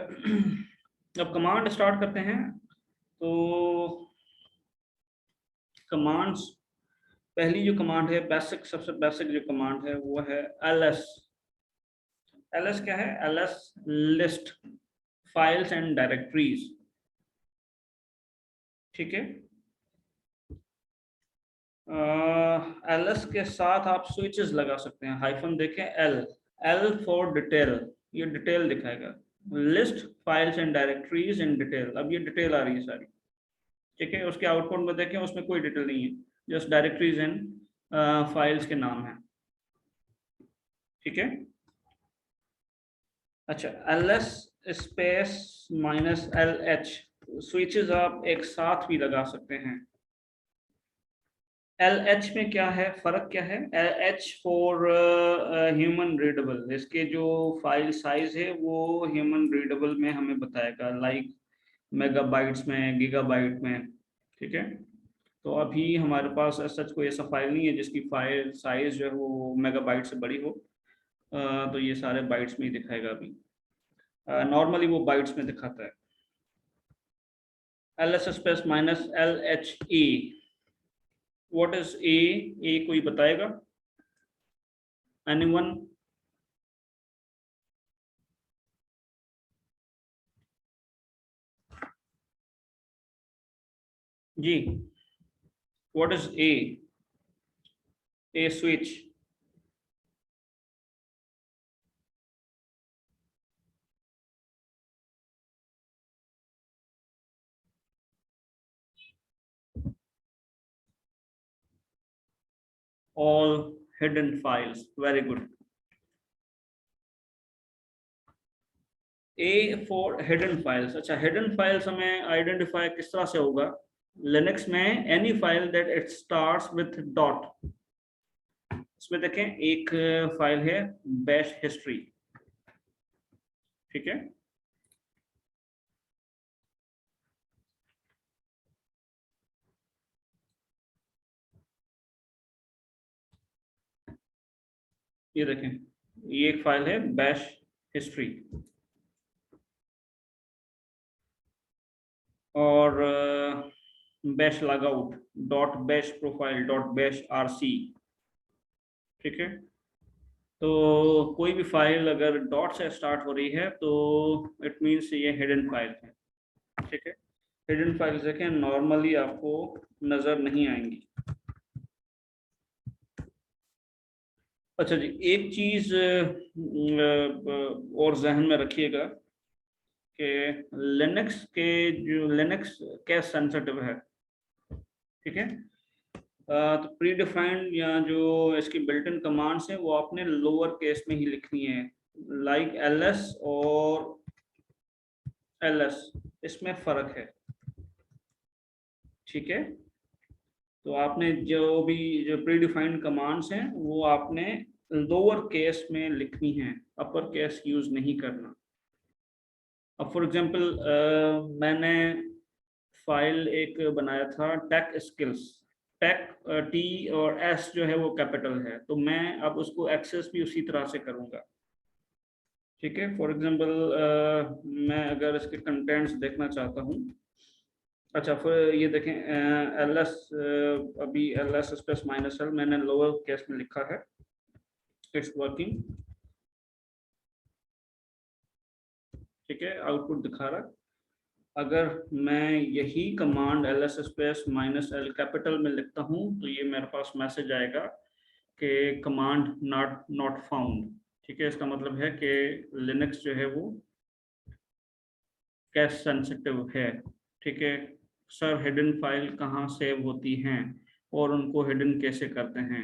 अब कमांड स्टार्ट करते हैं। तो कमांड्स पहली जो कमांड है बेसिक, सबसे बेसिक जो कमांड है वो है ls। ls क्या है? ls list files and directories. ठीक है, ls के साथ आप स्विचेस लगा सकते हैं, हाइफन देखें l फॉर डिटेल, ये डिटेल दिखाएगा, list files and directories in detail. अब ये डिटेल आ रही है सारी, ठीक है। उसके आउटपुट में देखें, उसमें कोई डिटेल नहीं है, जस्ट डायरेक्टरीज एंड फाइल्स के नाम है, ठीक है। अच्छा, ls space minus lh switches आप एक साथ भी लगा सकते हैं। LH में क्या है, फर्क क्या है? H फॉर ह्यूमन रीडेबल, इसके जो फाइल साइज है वो ह्यूमन रीडेबल में हमें बताएगा, लाइक मेगाबाइट्स में, गीगाबाइट में, ठीक है। तो अभी हमारे पास सच कोई ऐसा फाइल नहीं है जिसकी फाइल साइज जो है वो मेगाबाइट से बड़ी हो, तो ये सारे बाइट्स में ही दिखाएगा अभी, नॉर्मली वो बाइट्स में दिखाता है। ls space minus lhe, what is a कोई बताएगा? एनीवन? जी, what is a switch? all hidden files, very good। A for hidden files। अच्छा, hidden files हमें आइडेंटिफाई किस तरह से होगा? लिनक्स में any file that it starts with dot, इसमें देखें एक फाइल है बैश हिस्ट्री, ठीक है। ये देखें, ये एक फाइल है बैश हिस्ट्री, और bash logout dot bash profile dot bash rc, ठीक है। तो कोई भी फाइल अगर डॉट से स्टार्ट हो रही है तो इट मीन्स ये हिडन फाइल है, ठीक है। हिडन फाइल्स देखें, नॉर्मली आपको नजर नहीं आएंगी। अच्छा जी, एक चीज और जहन में रखिएगा कि लिनक्स के जो लिनक्स कैश सेंसिटिव है, ठीक है। तो प्री डिफाइंड या जो इसकी बिल्ट इन कमांड्स हैं वो आपने लोअर केस में ही लिखनी है, लाइक ls और ls, इसमें फर्क है, ठीक है। तो आपने जो भी जो प्री डिफाइंड कमांड्स हैं वो आपने लोअर केस में लिखनी है, अपर केस यूज नहीं करना। अब फॉर एग्जांपल मैंने फाइल एक बनाया था टेक स्किल्स, टेक टी और एस जो है वो कैपिटल है, तो मैं अब उसको एक्सेस भी उसी तरह से करूंगा, ठीक है। फॉर एग्जांपल मैं अगर इसके कंटेंट्स देखना चाहता हूँ, अच्छा फिर ये देखें ls, अभी ls स्पेस माइनस l मैंने लोअर केस में लिखा है, इट्स वर्किंग, ठीक है, आउटपुट दिखा रहा। अगर मैं यही command ls space minus l capital में लिखता हूँ तो ये मेरे पास मैसेज आएगा कि कमांड नॉट फाउंड, ठीक है। इसका मतलब है कि लिनक्स जो है वो कैश सेंसिटिव है, ठीक है। सर हिडन फाइल कहाँ सेव होती हैं और उनको हिडन कैसे करते हैं?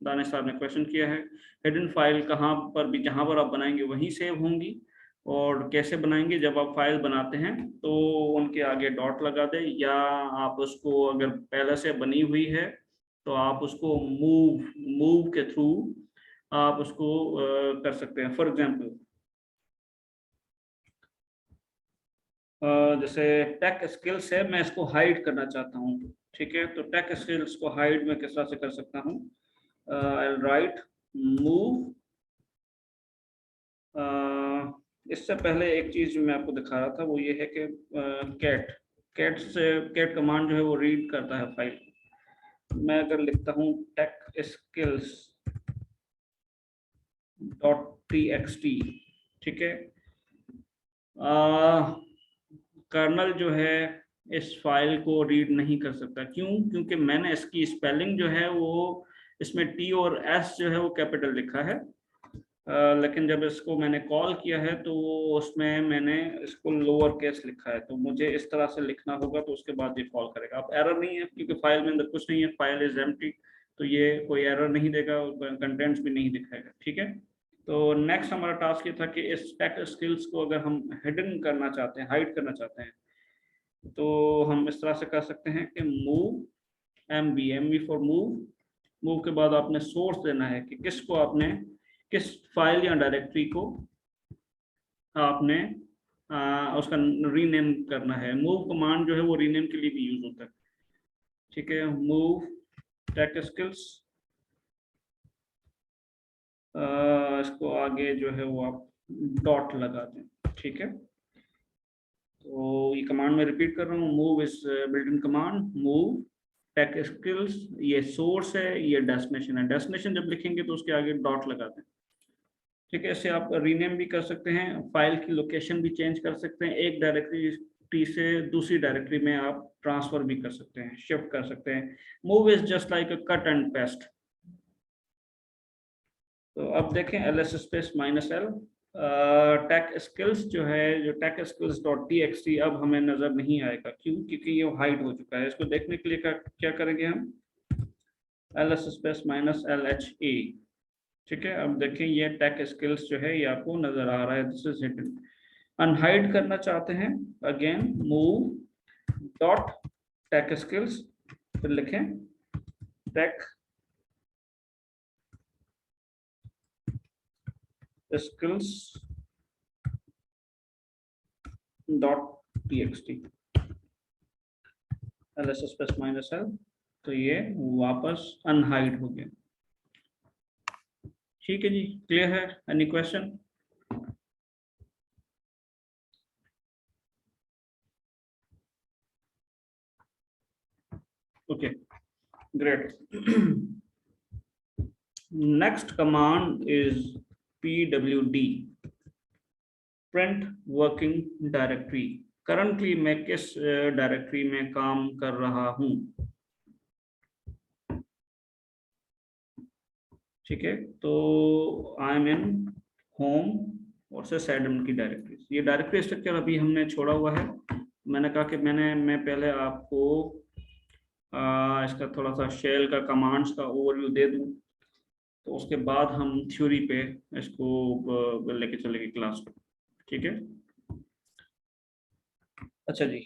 दानिश साहब ने क्वेश्चन किया है, हिडन फाइल कहाँ पर भी, जहाँ पर आप बनाएंगे वहीं सेव होंगी, और कैसे बनाएंगे? जब आप फाइल बनाते हैं तो उनके आगे डॉट लगा दें, या आप उसको अगर पहले से बनी हुई है तो आप उसको मूव के थ्रू आप उसको कर सकते हैं। फॉर एग्जांपल जैसे टेक स्किल्स है, मैं इसको हाइड करना चाहता हूँ, ठीक है। तो टेक स्किल्स को हाइड में किस तरह से कर सकता हूँ? आई राइट मूव, इससे पहले एक चीज जो मैं आपको दिखा रहा था वो ये है कि कैट कमांड जो है वो रीड करता है फाइल, मैं अगर लिखता हूँ टेक स्किल्स .txt, ठीक है, कर्नल जो है इस फाइल को रीड नहीं कर सकता। क्यों? क्योंकि मैंने इसकी स्पेलिंग जो है वो इसमें टी और एस जो है वो कैपिटल लिखा है, लेकिन जब इसको मैंने कॉल किया है तो उसमें मैंने इसको लोअर केस लिखा है। तो मुझे इस तरह से लिखना होगा तो उसके बाद ये कॉल करेगा। अब एरर नहीं है क्योंकि फाइल में अंदर कुछ नहीं है, फाइल इज एम्प्टी, तो ये कोई एरर नहीं देगा और कंटेंट्स भी नहीं दिखाएगा, ठीक है। तो नेक्स्ट हमारा टास्क ये था कि इस टेक स्किल्स को अगर हम हिडन करना चाहते हैं, हाइड करना चाहते हैं, तो हम इस तरह से कर सकते हैं कि move M V for move के बाद आपने सोर्स देना है कि किसको आपने, किस फाइल या डायरेक्टरी को आपने उसका रीनेम करना है। मूव कमांड जो है वो रीनेम के लिए भी यूज होता है, ठीक है। मूव टेक स्किल्स, इसको आगे जो है वो आप डॉट लगा दें, ठीक है। तो ये कमांड में रिपीट कर रहा हूँ, move is built in command, move tech skills, ये सोर्स है, ये डेस्टिनेशन है। डेस्टिनेशन जब लिखेंगे तो उसके आगे डॉट लगा दें, ठीक है। इसे आप रीनेम भी कर सकते हैं, फाइल की लोकेशन भी चेंज कर सकते हैं, एक डायरेक्टरी से दूसरी डायरेक्टरी में आप ट्रांसफर भी कर सकते हैं, शिफ्ट कर सकते हैं। Move is just like a cut and paste. तो अब देखें ls space -l, tech skills जो है, जो टेक स्किल्स .txt अब हमें नजर नहीं आएगा। क्यों? क्योंकि ये हाइड हो चुका है। इसको देखने के लिए क्या करेंगे हम, ls स्पेस -lha, ठीक है। अब देखें ये टेक स्किल्स जो है ये आपको नजर आ रहा है, दिस इज हिडन। अनहाइड करना चाहते हैं, again move dot tech skills, फिर लिखें tech skills .txt, ls space -l, तो ये वापस अनहाइड हो गया, ठीक है जी। क्लियर है? Any question? Okay, great. Next command is pwd, print working directory। Currently मैं किस डायरेक्टरी में काम कर रहा हूं, ठीक है। तो आई एम इन होम और से सैडम की डायरेक्टरी। ये डायरेक्टरी स्ट्रक्चर अभी हमने छोड़ा हुआ है। मैंने कहा कि मैं पहले आपको इसका थोड़ा सा शेल का कमांड्स का ओवरव्यू दे दूं, तो उसके बाद हम थ्योरी पे इसको लेके चलेंगे क्लास को, ठीक है। अच्छा जी,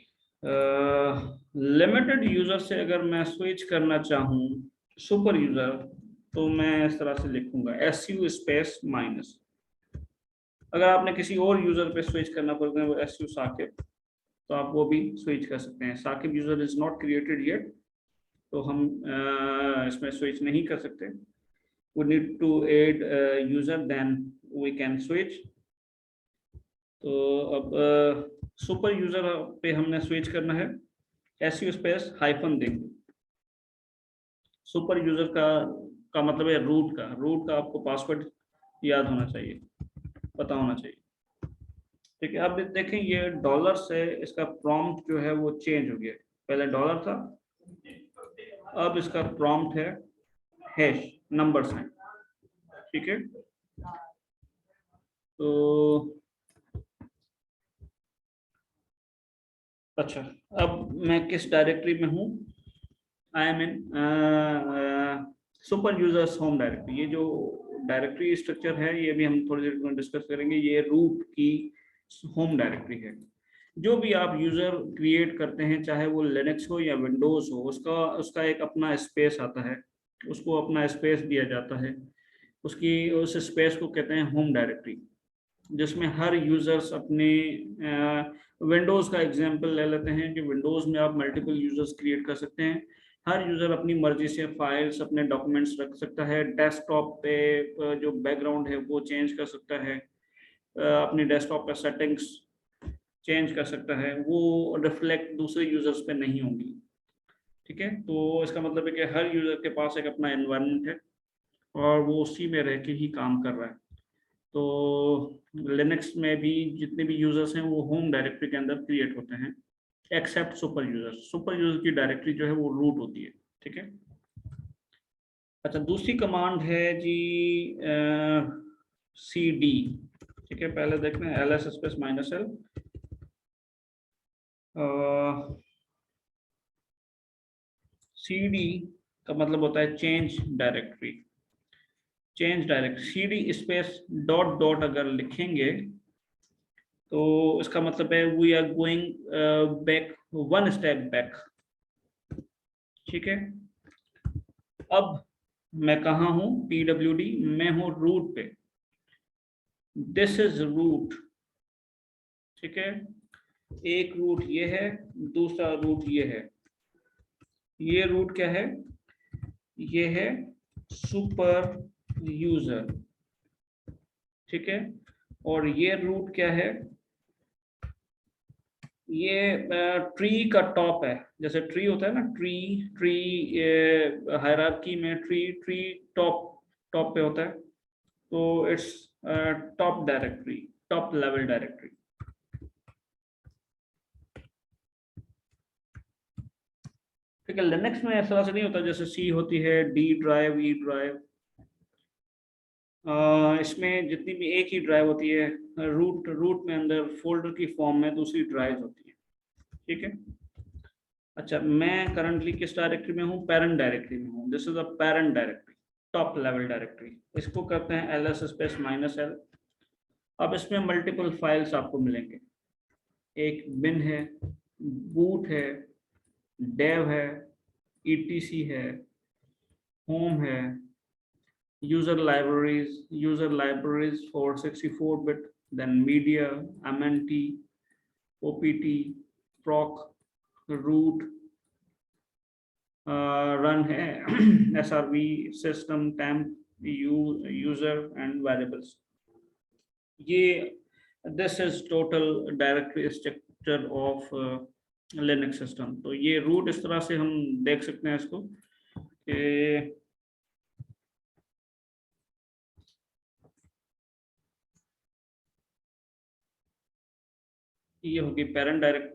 लिमिटेड यूजर से अगर मैं स्विच करना चाहूँ सुपर यूजर, तो मैं इस तरह से लिखूंगा su स्पेस माइनस। अगर आपने किसी और यूजर पे स्विच करना पड़ता है वो su साकिब, तो आप वो भी स्विच कर सकते हैं। Saqib user is not created yet, तो हम इसमें स्विच नहीं कर सकते। we need to add user then we can switch। तो अब सुपर यूजर पे हमने स्विच करना है, su स्पेस हाइफन देंगे। सुपर यूजर का मतलब है रूट का आपको पासवर्ड याद होना चाहिए, पता होना चाहिए, ठीक है। अब देखें ये डॉलर से इसका प्रॉम्प्ट जो है वो चेंज हो गया। पहले डॉलर था, अब इसका प्रॉम्प्ट है हैश नंबर साइन, ठीक है। तो अच्छा, अब मैं किस डायरेक्टरी में हूँ, I am in super users home directory. ये जो डायरेक्टरी स्ट्रक्चर है ये भी हम थोड़ी देर में डिस्कस करेंगे। ये रूट की होम डायरेक्टरी है। जो भी आप यूजर क्रिएट करते हैं, चाहे वो लिनक्स हो या विंडोज हो, उसका एक अपना स्पेस आता है, उसको अपना स्पेस दिया जाता है। उस स्पेस को कहते हैं होम डायरेक्टरी, जिसमें हर यूजर्स अपने विंडोज का एग्जांपल ले लेते हैं कि विंडोज में आप मल्टीपल यूजर्स क्रिएट कर सकते हैं। हर यूजर अपनी मर्जी से फाइल्स, अपने डॉक्यूमेंट्स रख सकता है। डेस्कटॉप पे जो बैकग्राउंड है वो चेंज कर सकता है, अपनी डेस्कटॉप पर सेटिंग्स चेंज कर सकता है, वो रिफ्लेक्ट दूसरे यूजर्स पे नहीं होंगी, ठीक है, तो इसका मतलब है कि हर यूजर के पास एक अपना एनवायरनमेंट है और वो उसी में रह के ही काम कर रहा है। तो लिनक्स में भी जितने भी यूजर्स हैं वो होम डायरेक्टरी के अंदर क्रिएट होते हैं, except super user. Super user की डायरेक्टरी जो है वो रूट होती है। ठीक है, अच्छा दूसरी कमांड है जी सी डी। ठीक है, पहले देखते हैं L S space minus L. C D का मतलब होता है change directory. Change directory C D space dot dot अगर लिखेंगे तो इसका मतलब है we are going back, one step back. ठीक है, अब मैं कहा हूं PWD, मैं हूं रूट पे। This is root. ठीक है, एक रूट ये है, दूसरा रूट ये है। ये रूट क्या है? ये है सुपर यूजर। ठीक है, और ये रूट क्या है? ये ट्री का टॉप है। जैसे ट्री होता है ना, ट्री ट्री हायरार्की में ट्री ट्री टॉप टॉप पे होता है, तो its top directory, top level directory. ठीक है, लिनक्स में ऐसा नहीं होता जैसे सी होती है डी ड्राइव, ई ड्राइव। इसमें जितनी भी एक ही ड्राइव होती है, रूट रूट में अंदर फोल्डर की फॉर्म में दूसरी ड्राइव होती है। ठीक है, अच्छा मैं करंटली किस डायरेक्टरी में हूँ? पेरेंट डायरेक्टरी में हूँ। This is a parent directory, top level directory. इसको करते हैं L S space minus L. अब इसमें मल्टीपल फाइल्स आपको मिलेंगे। एक बिन है, बूट है, डेव है, etc है, होम है, user libraries for 64-bit, then media, mnt, opt, proc, root, run है, srv, system, temp, user and variables। ये this is total directory structure of Linux system। तो ये रूट इस तरह से हम देख सकते हैं इसको कि ये होगी parent direct.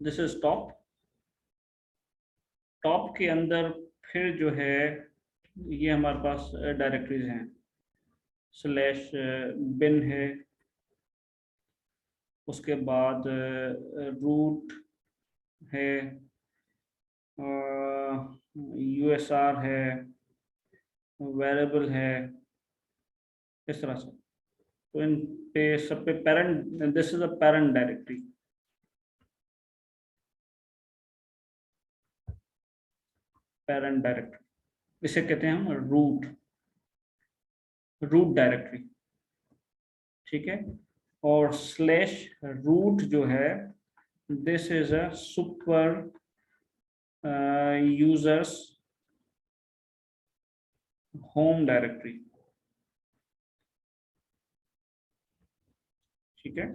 This is top. Top के अंदर फिर जो है ये हमारे पास डायरेक्टरीज हैं। स्लैश बिन है, उसके बाद रूट है, USR है, वेरिएबल है, इस तरह से। तो इन पे सब पे parent, this is a parent directory. Parent directory इसे कहते हैं हम रूट, रूट डायरेक्टरी। ठीक है, और स्लैश रूट जो है this is a super users home directory. ठीक है,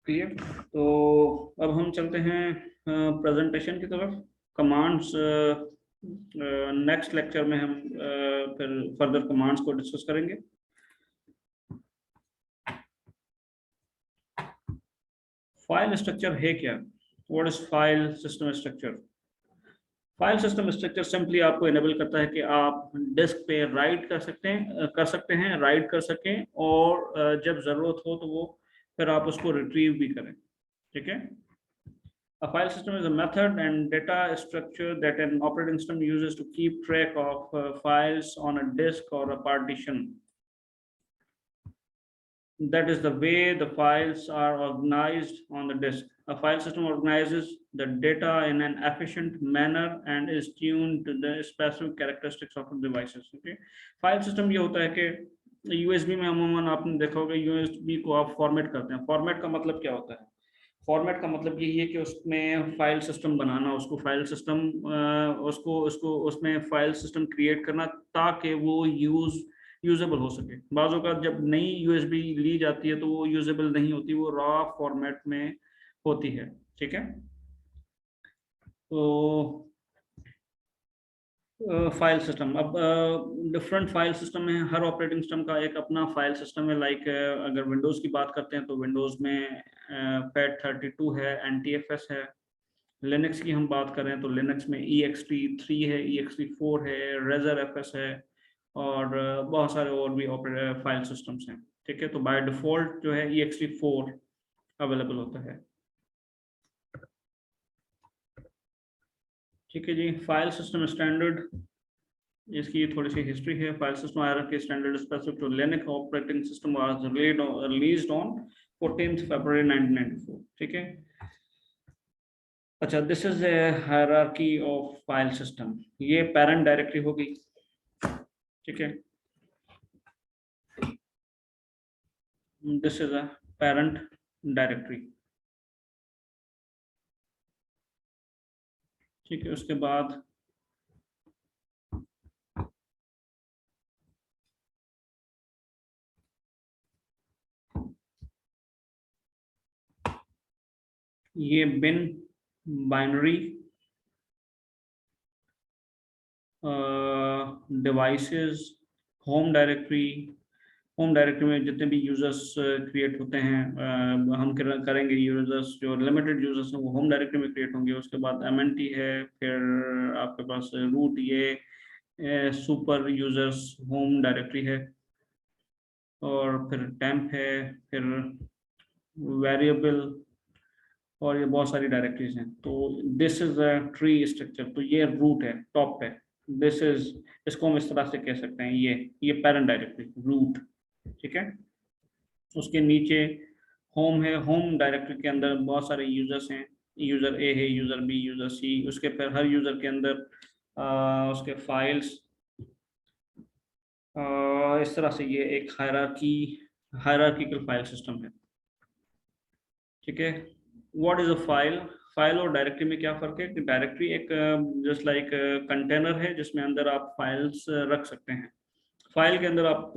क्लियर। तो अब हम चलते हैं प्रेजेंटेशन की तरफ। कमांड्स नेक्स्ट लेक्चर में हम फिर फर्दर कमांड्स को डिस्कस करेंगे। फाइल स्ट्रक्चर है क्या? What is file system structure? File system structure simply आपको इनेबल करता है कि आप डिस्क पे राइट कर सकते हैं, राइट कर सकें, और जब जरूरत हो तो वो फिर आप उसको रिट्रीव भी करें। ठीक है, a file system is a method and data structure that an operating system uses to keep track of files on a disk or a partition। That is the way the files are organized on the disk. A file system organizes the data in an efficient manner and is tuned to the specific characteristics of the devices. Okay, file system ये होता है कि USB में अमूमन आपने देखा होगा USB को आप फॉर्मेट करते हैं. फॉर्मेट का मतलब क्या होता है? फॉर्मेट का मतलब यही है कि उसमें फाइल सिस्टम बनाना, उसको फाइल सिस्टम उसको उसको उसमें फाइल सिस्टम क्रिएट करना ताकि वो यूजेबल हो सके. बाज़ों का जब नई यूएसबी ली जाती है तो वो यूजेबल नहीं होती, वो रॉ फॉर्मेट में होती है. ठीक है, तो फाइल सिस्टम, अब डिफरेंट फाइल सिस्टम है. हर ऑपरेटिंग सिस्टम का एक अपना फाइल सिस्टम है. लाइक अगर विंडोज़ की बात करते हैं तो विंडोज़ में FAT32 है, NTFS है. लिनक्स की हम बात करें तो लिनक्स में ext3 है, ext4 है, रेजर एफएस है और बहुत सारे और भी फाइल सिस्टम्स हैं. ठीक है, तो बाय डिफॉल्ट जो है ext4 अवेलेबल होता है. ठीक है जी, फाइल सिस्टम स्टैंडर्ड, इसकी थोड़ी सी हिस्ट्री है. File system hierarchy standard specific to Linux operating system was released on 14th February 1994. ठीक है, अच्छा, this is a hierarchy of file system. ये पेरेंट डायरेक्टरी होगी. ठीक है, this is a parent directory. ठीक है, उसके बाद ये bin binary devices, home directory. Home directory में जितने भी यूजर्स क्रिएट होते हैं, हम करेंगे यूजर्स जो लिमिटेड यूजर्स हैं वो होम डायरेक्टरी में क्रिएट होंगे. उसके बाद MNT है, फिर आपके पास रूट, ये सुपर यूजर्स होम डायरेक्टरी है, और फिर टेम्प है, फिर वेरिएबल, और ये बहुत सारी डायरेक्टरीज हैं. तो this is a tree structure. तो ये रूट है, टॉप पे. दिस इज, इसको हम इस तरह से कह सकते हैं, ये पेरेंट डायरेक्टरी रूट. ठीक है, उसके नीचे होम है. होम डायरेक्टरी के अंदर बहुत सारे यूजर्स हैं. यूजर ए है, यूजर बी, यूजर सी. उसके फिर हर यूजर के अंदर उसके फाइल्स, इस तरह से ये एक हायरार्किकल फाइल सिस्टम है. ठीक है, what is a file? File और डायरेक्टरी में क्या फ़र्क है कि डायरेक्टरी एक जस्ट लाइक कंटेनर है जिसमें अंदर आप फाइल्स रख सकते हैं. फाइल के अंदर आप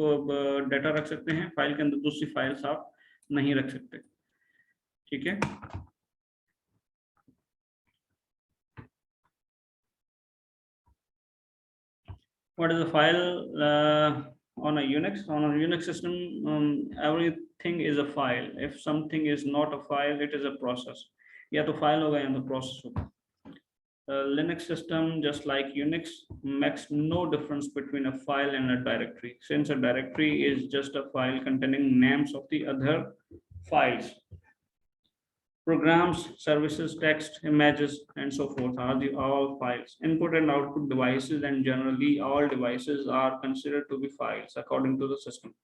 डाटा रख सकते हैं, फाइल के अंदर दूसरी फाइल्स आप नहीं रख सकते. ठीक है, what is a file on a Unix system? Everything is a file. If something is not a file, it is a process. या तो फाइल होगा या तो प्रोसेस होगा. Linux system, just like Unix, makes no difference between a file and a directory, since a directory is just a file containing names of the other files. Programs, services, text, images, and so forth are all files. Input and output devices, and generally all devices are considered to be files according to the system.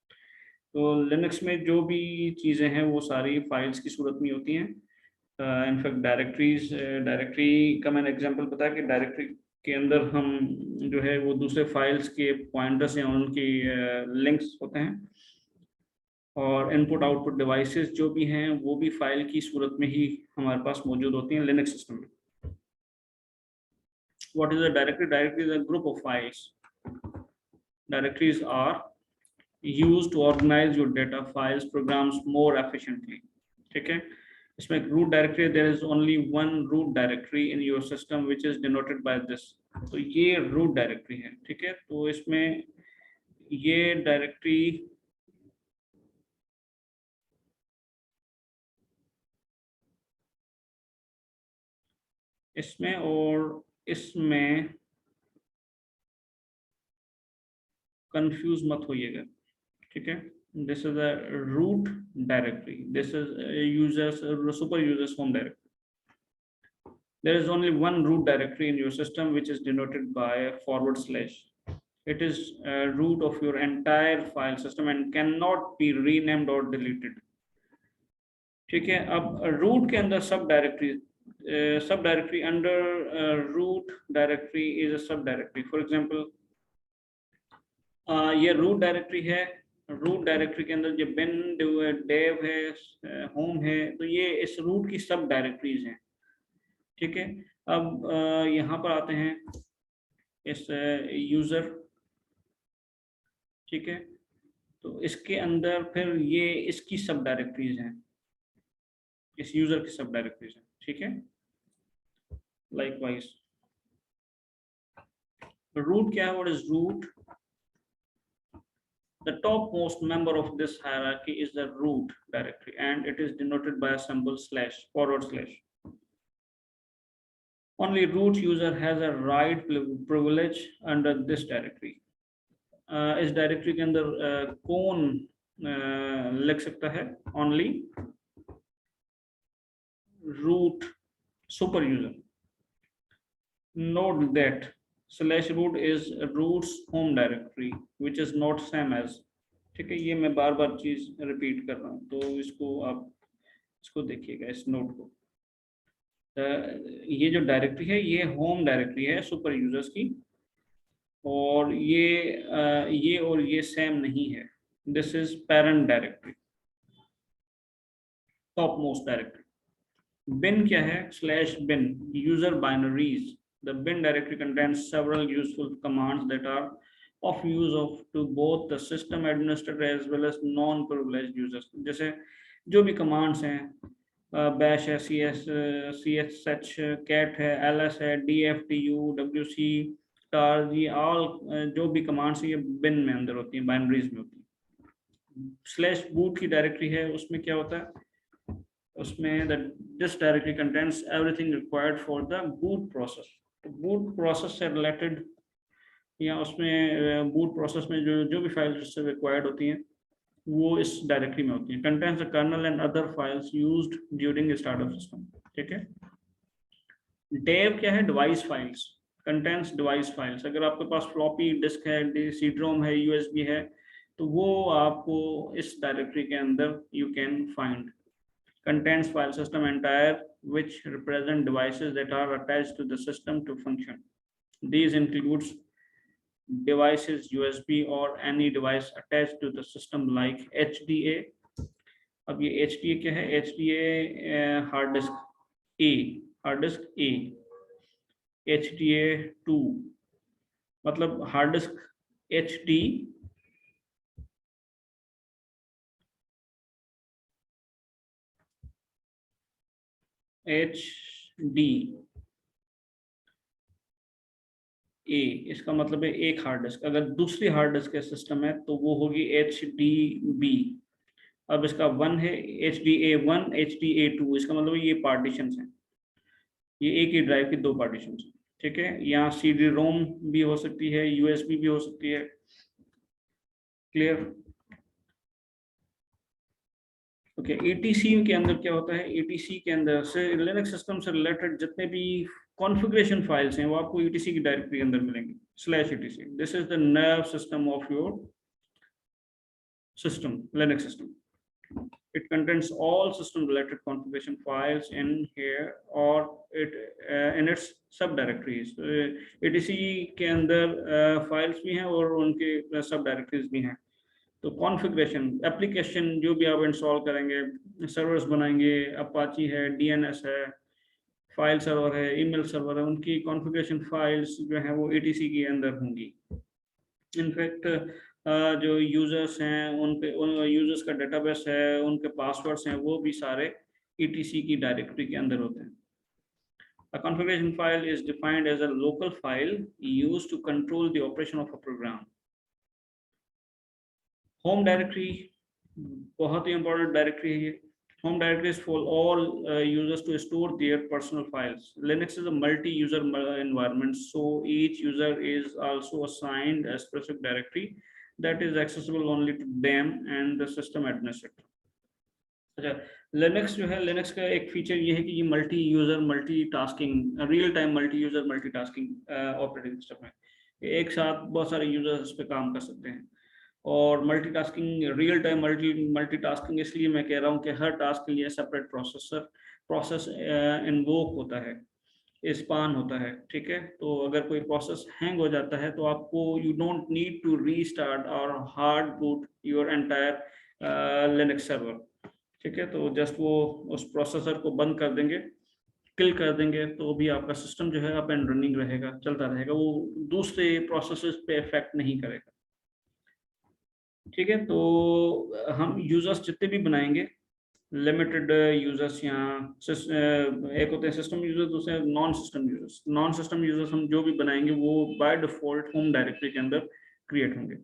तो Linux में जो भी चीज़ें हैं वो सारी files की सूरत में होती हैं. इनफैक्ट डायरेक्टरी का मैंने एग्जांपल बताया कि डायरेक्टरी के अंदर हम जो है वो दूसरे फाइल्स के पॉइंटर्स या उनकी लिंक्स होते हैं. और इनपुट आउटपुट डिवाइसेस जो भी हैं वो भी फाइल की सूरत में ही हमारे पास मौजूद होती हैं लिनक्स सिस्टम में. What is a directory? Directory is a group of files. Directories are used to organize your data files programs more efficiently. ठीक है, इसमें root directory, there is only one root directory in your system which is denoted by this. तो ये root directory है. ठीक है, तो इसमें ये डायरेक्टरी इसमें और इसमें कंफ्यूज मत होइएगा. ठीक है, this is a root directory, this is super users home directory. There is only one root directory in your system which is denoted by a /. It is root of your entire file system and cannot be renamed or deleted. ठीक है, अब root के अंदर सब directory under root directory is a sub directory. For example, ये root directory है, root directory के अंदर जो bin dev है, होम है, तो ये इस रूट की सब डायरेक्टरीज हैं. ठीक है, अब यहाँ पर आते हैं इस यूजर. ठीक है, तो इसके अंदर फिर ये इसकी सब डायरेक्टरीज हैं, इस यूजर की सब डायरेक्टरीज हैं. ठीक है, लाइकवाइज रूट क्या है, what is root? The topmost member of this hierarchy is the root directory and it is denoted by a symbol /. Only root user has a right privilege under this directory. इस directory के अंदर कौन लिख सकता है? Only root super user. Note that /root is root's home directory which is not same as. ठीक है, ये मैं बार बार चीज रिपीट कर रहा हूँ, तो इसको आप इसको देखिएगा, इस नोट को. ये जो डायरेक्टरी है ये होम डायरेक्टरी है सुपर यूजर्स की, और ये और ये सेम नहीं है. This is parent directory, top most directory. bin क्या है? /bin user binaries. The bin directory contains several useful commands that are of use to both the system administrator as well as non-privileged users. जैसे जो भी commands हैं, bash है, csh, cat है, ls है, dftu, wc, tar, ये all जो भी commands हैं ये bin में अंदर होती हैं, binaries में होती हैं. /boot की डायरेक्टरी है, उसमें क्या होता है? उसमें this directory contains everything required for the boot process. boot process से related या उसमें boot process में जो भी files required होती हैं वो इस डायरेक्टरी में होती हैं. contains the kernel and other files used during the startup system. ठीक है. dev क्या है? device files. contains device files. अगर आपके पास floppy disk है, CD-ROM है, USB है, तो वो आपको इस डायरेक्टरी के अंदर you can find. Contains file system entire which represent devices that are attached to the system to function. These includes devices USB or any device attached to the system like HDA. अब ये HDA क्या है? HDA hard disk A, HDA2 मतलब hard disk HD इसका मतलब है एक hard disk. अगर दूसरी हार्ड डिस्क का सिस्टम है तो वो होगी HDB. अब इसका 1 है HDA1, HDA2, इसका मतलब ये पार्टीशंस हैं, ये एक ही ड्राइव की 2 पार्टीशंस हैं. ठीक है, यहाँ CD-ROM भी हो सकती है, USB भी हो सकती है. क्लियर? ओके, ETC के अंदर क्या होता है? ETC के अंदर से लिनक्स सिस्टम से रिलेटेड जितने भी कॉन्फ़िगरेशन फाइल्स हैं वो आपको ETC की डायरेक्टरी के अंदर मिलेंगी. /etc. This is the nerve system of your system, Linux system. It contains all system related configuration files in here or in its subdirectories. ETC के अंदर फाइल्स भी हैं और उनके सब डायरेक्टरीज भी हैं. तो कॉन्फ़िगरेशन एप्लीकेशन जो भी आप इंस्टॉल करेंगे, सर्वर्स बनाएंगे, अपाची है, DNS है, फाइल सर्वर है, ईमेल सर्वर है, उनकी कॉन्फ़िगरेशन फाइल्स जो है वो ETC के अंदर होंगी. इनफैक्ट जो यूजर्स हैं उन यूजर्स का डेटाबेस है, उनके पासवर्ड्स हैं, वो भी सारे ETC की डायरेक्टरी के अंदर होते हैं. A configuration file is defined as a local file used to control the operation of a program. Home directory बहुत ही इंपॉर्टेंट डायरेक्टरी है ये. Home directory is for all users to store their personal files. Linux is a multi-user environment, so each user is also assigned a specific directory that is accessible only to them and the system administrator. अच्छा, Linux जो है, Linux का एक feature ये है कि ये multi user multitasking, real time multi user multitasking operating system है. एक साथ बहुत सारे यूजर्स इस पे काम कर सकते हैं। और मल्टीटास्किंग, रियल टाइम मल्टीटास्किंग इसलिए मैं कह रहा हूँ कि हर टास्क के लिए सेपरेट प्रोसेस इन्वोक होता है, स्पान होता है, ठीक है। तो अगर कोई प्रोसेस हैंग हो जाता है तो आपको you don't need to restart और hard boot your entire Linux server, ठीक है। तो जस्ट वो उस प्रोसेसर को बंद कर देंगे, किल कर देंगे, तो भी आपका सिस्टम जो है अप एंड रनिंग रहेगा, चलता रहेगा, वो दूसरे प्रोसेसेस पे इफेक्ट नहीं करेगा, ठीक है। तो हम यूजर्स जितने भी बनाएंगे, लिमिटेड यूजर्स या एक होते हैं सिस्टम यूजर्स, दूसरे non system users. Non system users हम जो भी बनाएंगे वो बाय डिफॉल्ट होम डायरेक्टरी के अंदर क्रिएट होंगे,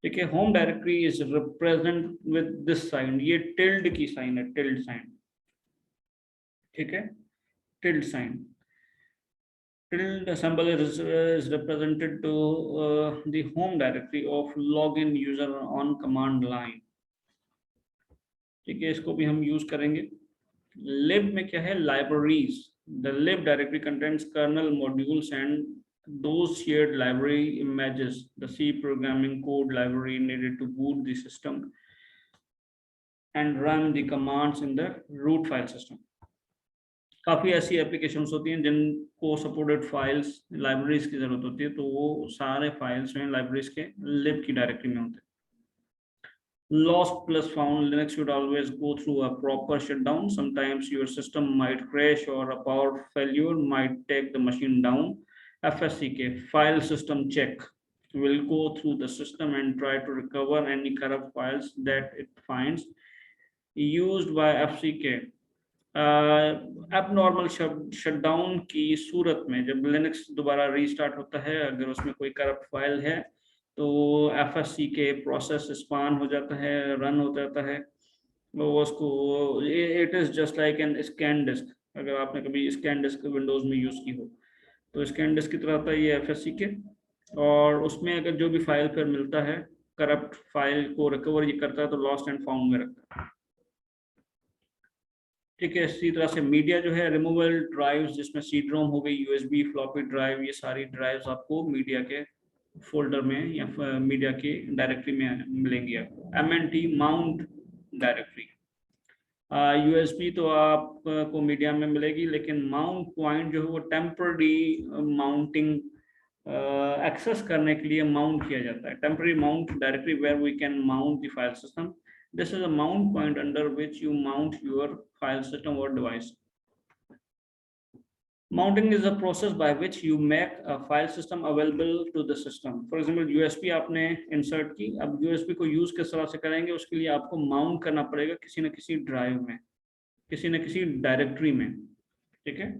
ठीक है। Home directory is represent with this sign, ये टिल्ड की साइन है, टिल्ड साइन, ठीक है, tilde sign. Tilde symbol is represented to the home directory of login user on command line, ठीक है, इसको भी हम यूज करेंगे। lib में क्या है, libraries, the lib directory contains kernel modules and those shared library images, the C programming code library needed to boot the system and run the commands in the root file system। काफ़ी ऐसी applications होती हैं जिनको supported files libraries की ज़रूरत होती है, तो वो सारे फाइल्स जो हैं लाइब्रेरीज के लिब की डायरेक्टरी में होते हैं। Lost plus found, Linux should always go through a proper shutdown. Sometimes your system might crash or a power failure might take the machine down. FSCK, file system check, will go through the system and try to recover any corrupt files that it finds. Used by FCK, abnormal shutdown की सूरत में जब Linux दोबारा restart होता है, अगर उसमें कोई corrupt file है तो एफएससी के प्रोसेस स्पान हो जाता है, रन हो जाता है, वो उसको, it is just like an scan disk. अगर आपने कभी स्कैन डिस्क विंडोज़ में यूज़ की हो तो स्कैन डिस्क की तरह होता है ये एफएससी के, और उसमें अगर जो भी फाइल फिर मिलता है, करप्ट फाइल को रिकवर ये करता है तो लॉस्ट एंड फाउंड में रखता है, ठीक है। इसी तरह से मीडिया जो है, रिमूवल ड्राइव्स जिसमें सी ड्रोम हो गई, यूएसबी, फ्लॉपी ड्राइव, ये सारी ड्राइव्स आपको मीडिया के फोल्डर में या मीडिया की डायरेक्टरी में मिलेंगी आपको। एमएनटी माउंट डायरेक्टरी, यूएसबी तो आपको मीडिया में मिलेगी, लेकिन माउंट पॉइंट जो है वो टेम्पररी माउंटिंग एक्सेस करने के लिए माउंट किया जाता है। Temporary mount directory where we can mount the file system. This is a mount point under which you mount your file system or device. Mounting is a process by which you make a file system available to the system. For example, USB आपने insert की, अब USB को use किस तरह से करेंगे, उसके लिए आपको mount करना पड़ेगा किसी न किसी ड्राइव में, किसी न किसी डायरेक्टरी में, ठीक है।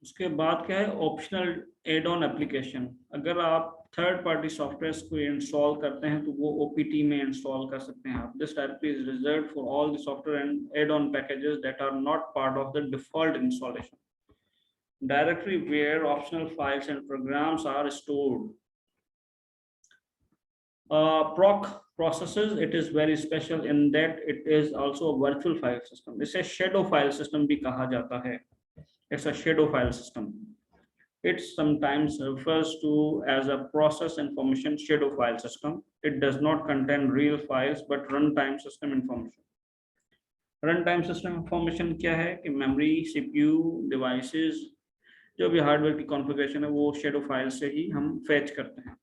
उसके बाद क्या है, ऑप्शनल एड ऑन एप्लीकेशन। अगर आप थर्ड पार्टी सॉफ्टवेयर को इंस्टॉल करते हैं तो वो ओपीटी में इंस्टॉल कर सकते हैं आप। This directory is reserved for all the software and add on packages that are not part of the default installation directory where optional files and programs are stored. proc processes, it is very special in that it is also a virtual file system। इसे shadow file system भी कहा जाता है। It's a shadow file system. It sometimes refers to as a process information shadow file system. It does not contain real files but runtime system information. Runtime system information क्या है कि memory, CPU, devices, जो भी hardware की configuration है वो shadow file से ही हम fetch करते हैं।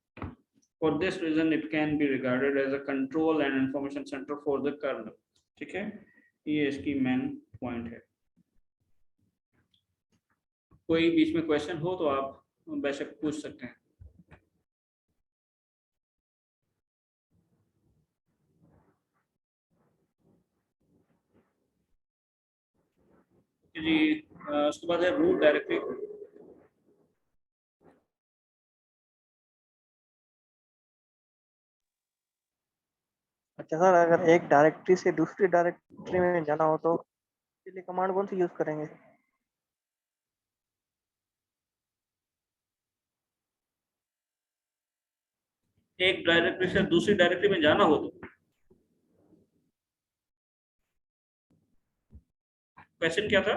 For this reason, it can be regarded as a control and information center for the kernel. ठीक है, ये इसकी main point है। कोई बीच में क्वेश्चन हो तो आप बेशक पूछ सकते हैं। जी, उसके बाद है रूट डायरेक्टरी। अच्छा सर, अगर एक डायरेक्टरी से दूसरी डायरेक्टरी में जाना हो तो इसके लिए कमांड कौन सी यूज करेंगे? एक डायरेक्टरी से दूसरी डायरेक्टरी में जाना हो तो क्वेश्चन क्या था?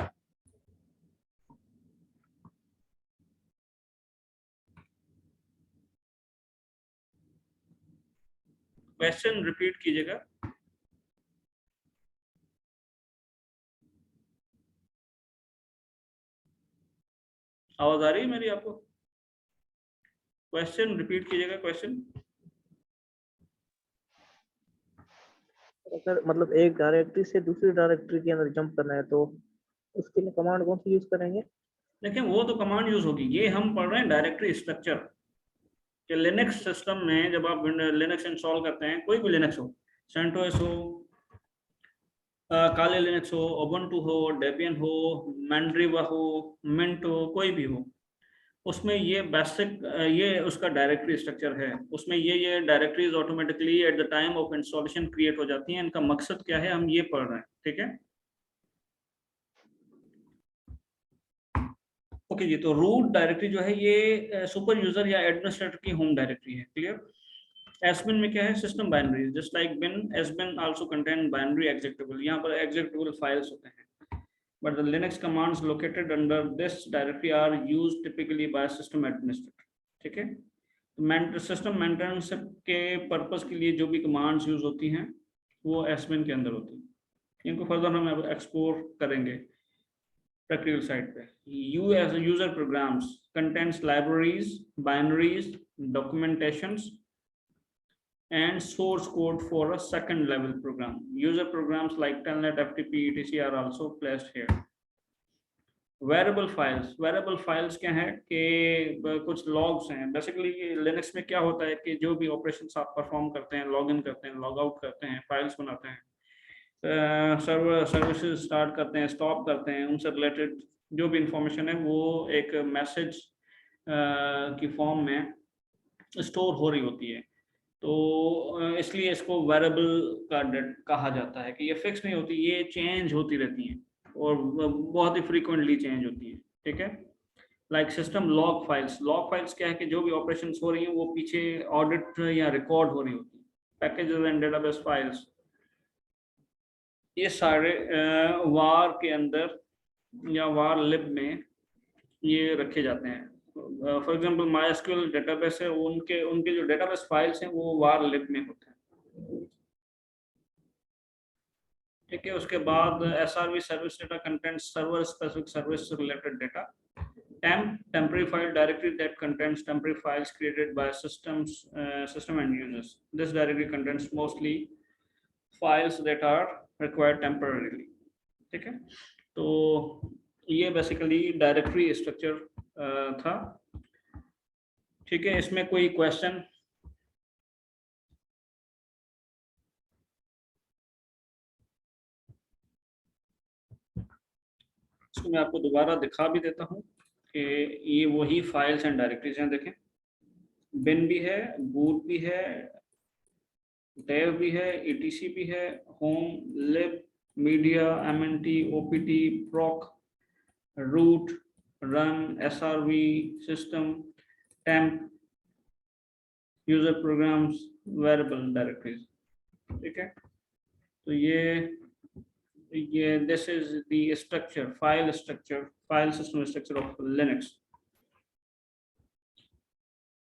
क्वेश्चन रिपीट कीजिएगा। आवाज आ रही है मेरी आपको? क्वेश्चन रिपीट कीजिएगा, क्वेश्चन। अगर मतलब एक डायरेक्टरी से दूसरी डायरेक्टरी के अंदर जंप करना है तो उसके लिए कमांड कौन सी यूज करेंगे? देखिए वो तो कमांड यूज होगी, ये हम पढ़ रहे हैं डायरेक्टरी स्ट्रक्चर कि लिनक्स सिस्टम में जब आप लिनक्स इंस्टॉल करते हैं, कोई भी लिनक्स हो, सेंटोस हो, काले लिनक्स हो, उबुंटू हो, डेबियन हो, मैंड्रिवा हो, मिंट हो, कोई भी हो, उसमें ये बेसिक ये उसका डायरेक्टरी स्ट्रक्चर है। उसमें ये directories automatically at the time of installation create हो जाती हैं। इनका मकसद क्या है हम ये पढ़ रहे हैं, ठीक है। ओके जी, तो रूट डायरेक्टरी जो है ये सुपर यूजर या एडमिनिस्ट्रेटर की होम डायरेक्टरी है, क्लियर। एसबिन में क्या है, सिस्टम बाइनरी, जस्ट लाइक बिन, एसबिन आल्सो कंटेन बाइनरी एग्जीक्यूटेबल, यहाँ पर एग्जीक्यूटेबल फाइल्स होते हैं। But the Linux commands located under this directory are used typically by system administrator, ठीक है। तो सिस्टम मेंटेनेंस के पर्पस के लिए जो भी कमांड्स यूज होती हैं वो एसबिन के अंदर होती हैं। इनको फर्दर हम अब एक्सप्लोर करेंगे प्रैक्टिकल साइड पे। You as user programs contents libraries, binaries, documentations and source code for a second level program. User programs like telnet, ftp, etc are also placed here. Variable files, variable files क्या है कि कुछ logs हैं। Basically Linux में क्या होता है कि जो भी ऑपरेशंस आप परफॉर्म करते हैं, लॉग इन करते हैं, लॉग आउट करते हैं, फाइल्स बनाते हैं, सर्वर सर्विसेज स्टार्ट करते हैं, स्टॉप करते हैं, उनसे रिलेटेड जो भी इंफॉर्मेशन है वो एक मैसेज की फॉर्म में स्टोर हो रही होती है। तो इसलिए इसको वेरिएबल का कहा जाता है कि ये फिक्स नहीं होती, ये चेंज होती रहती हैं और बहुत ही फ्रीक्वेंटली चेंज होती है, ठीक है। Like system log files, log files क्या है कि जो भी ऑपरेशंस हो रही हैं वो पीछे ऑडिट या रिकॉर्ड हो रही होती है। पैकेजेस एंड डेटाबेस फाइल्स, ये सारे वार के अंदर या वार लिब में ये रखे जाते हैं। फॉर एग्जांपल माइस्क्यूएल डेटाबेस है, उनके उनके जो डेटाबेस फाइल्स हैं वो वार लिब में होते हैं, ठीक है। उसके बाद SRV service data contents server specific service related data. temporary file directory that contains temporary files created by system end users. This directory contains mostly files that are required temporarily, ठीक है। तो ये बेसिकली डायरेक्टरी स्ट्रक्चर था, ठीक है। इसमें कोई question? इसको मैं आपको दोबारा दिखा भी देता हूँ कि ये वही फाइल्स एंड डायरेक्टरीज हैं। देखें, बिन भी है, बूट भी है, डेव भी है, etc भी है, home, lib, media, mnt, opt, proc, root, run, srv, system, temp, user programs, variable directories, ठीक है। तो ये this is the structure, file system structure of Linux.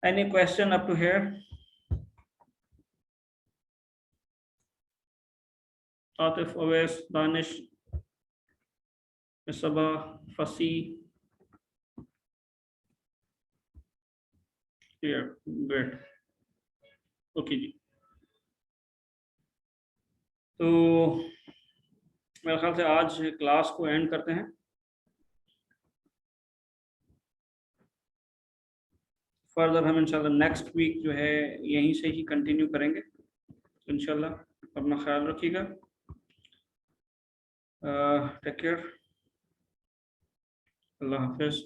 Any question up to here? Atif, Awais, Danish, Saba, Fasi? Clear, good, okay जी। तो मेरे ख्याल से आज क्लास को एंड करते हैं। फर्दर हम इंशाल्लाह नेक्स्ट वीक जो है यहीं से ही कंटिन्यू करेंगे इंशाल्लाह। अपना ख्याल रखिएगा, टेक केयर, अल्लाह हाफिज़।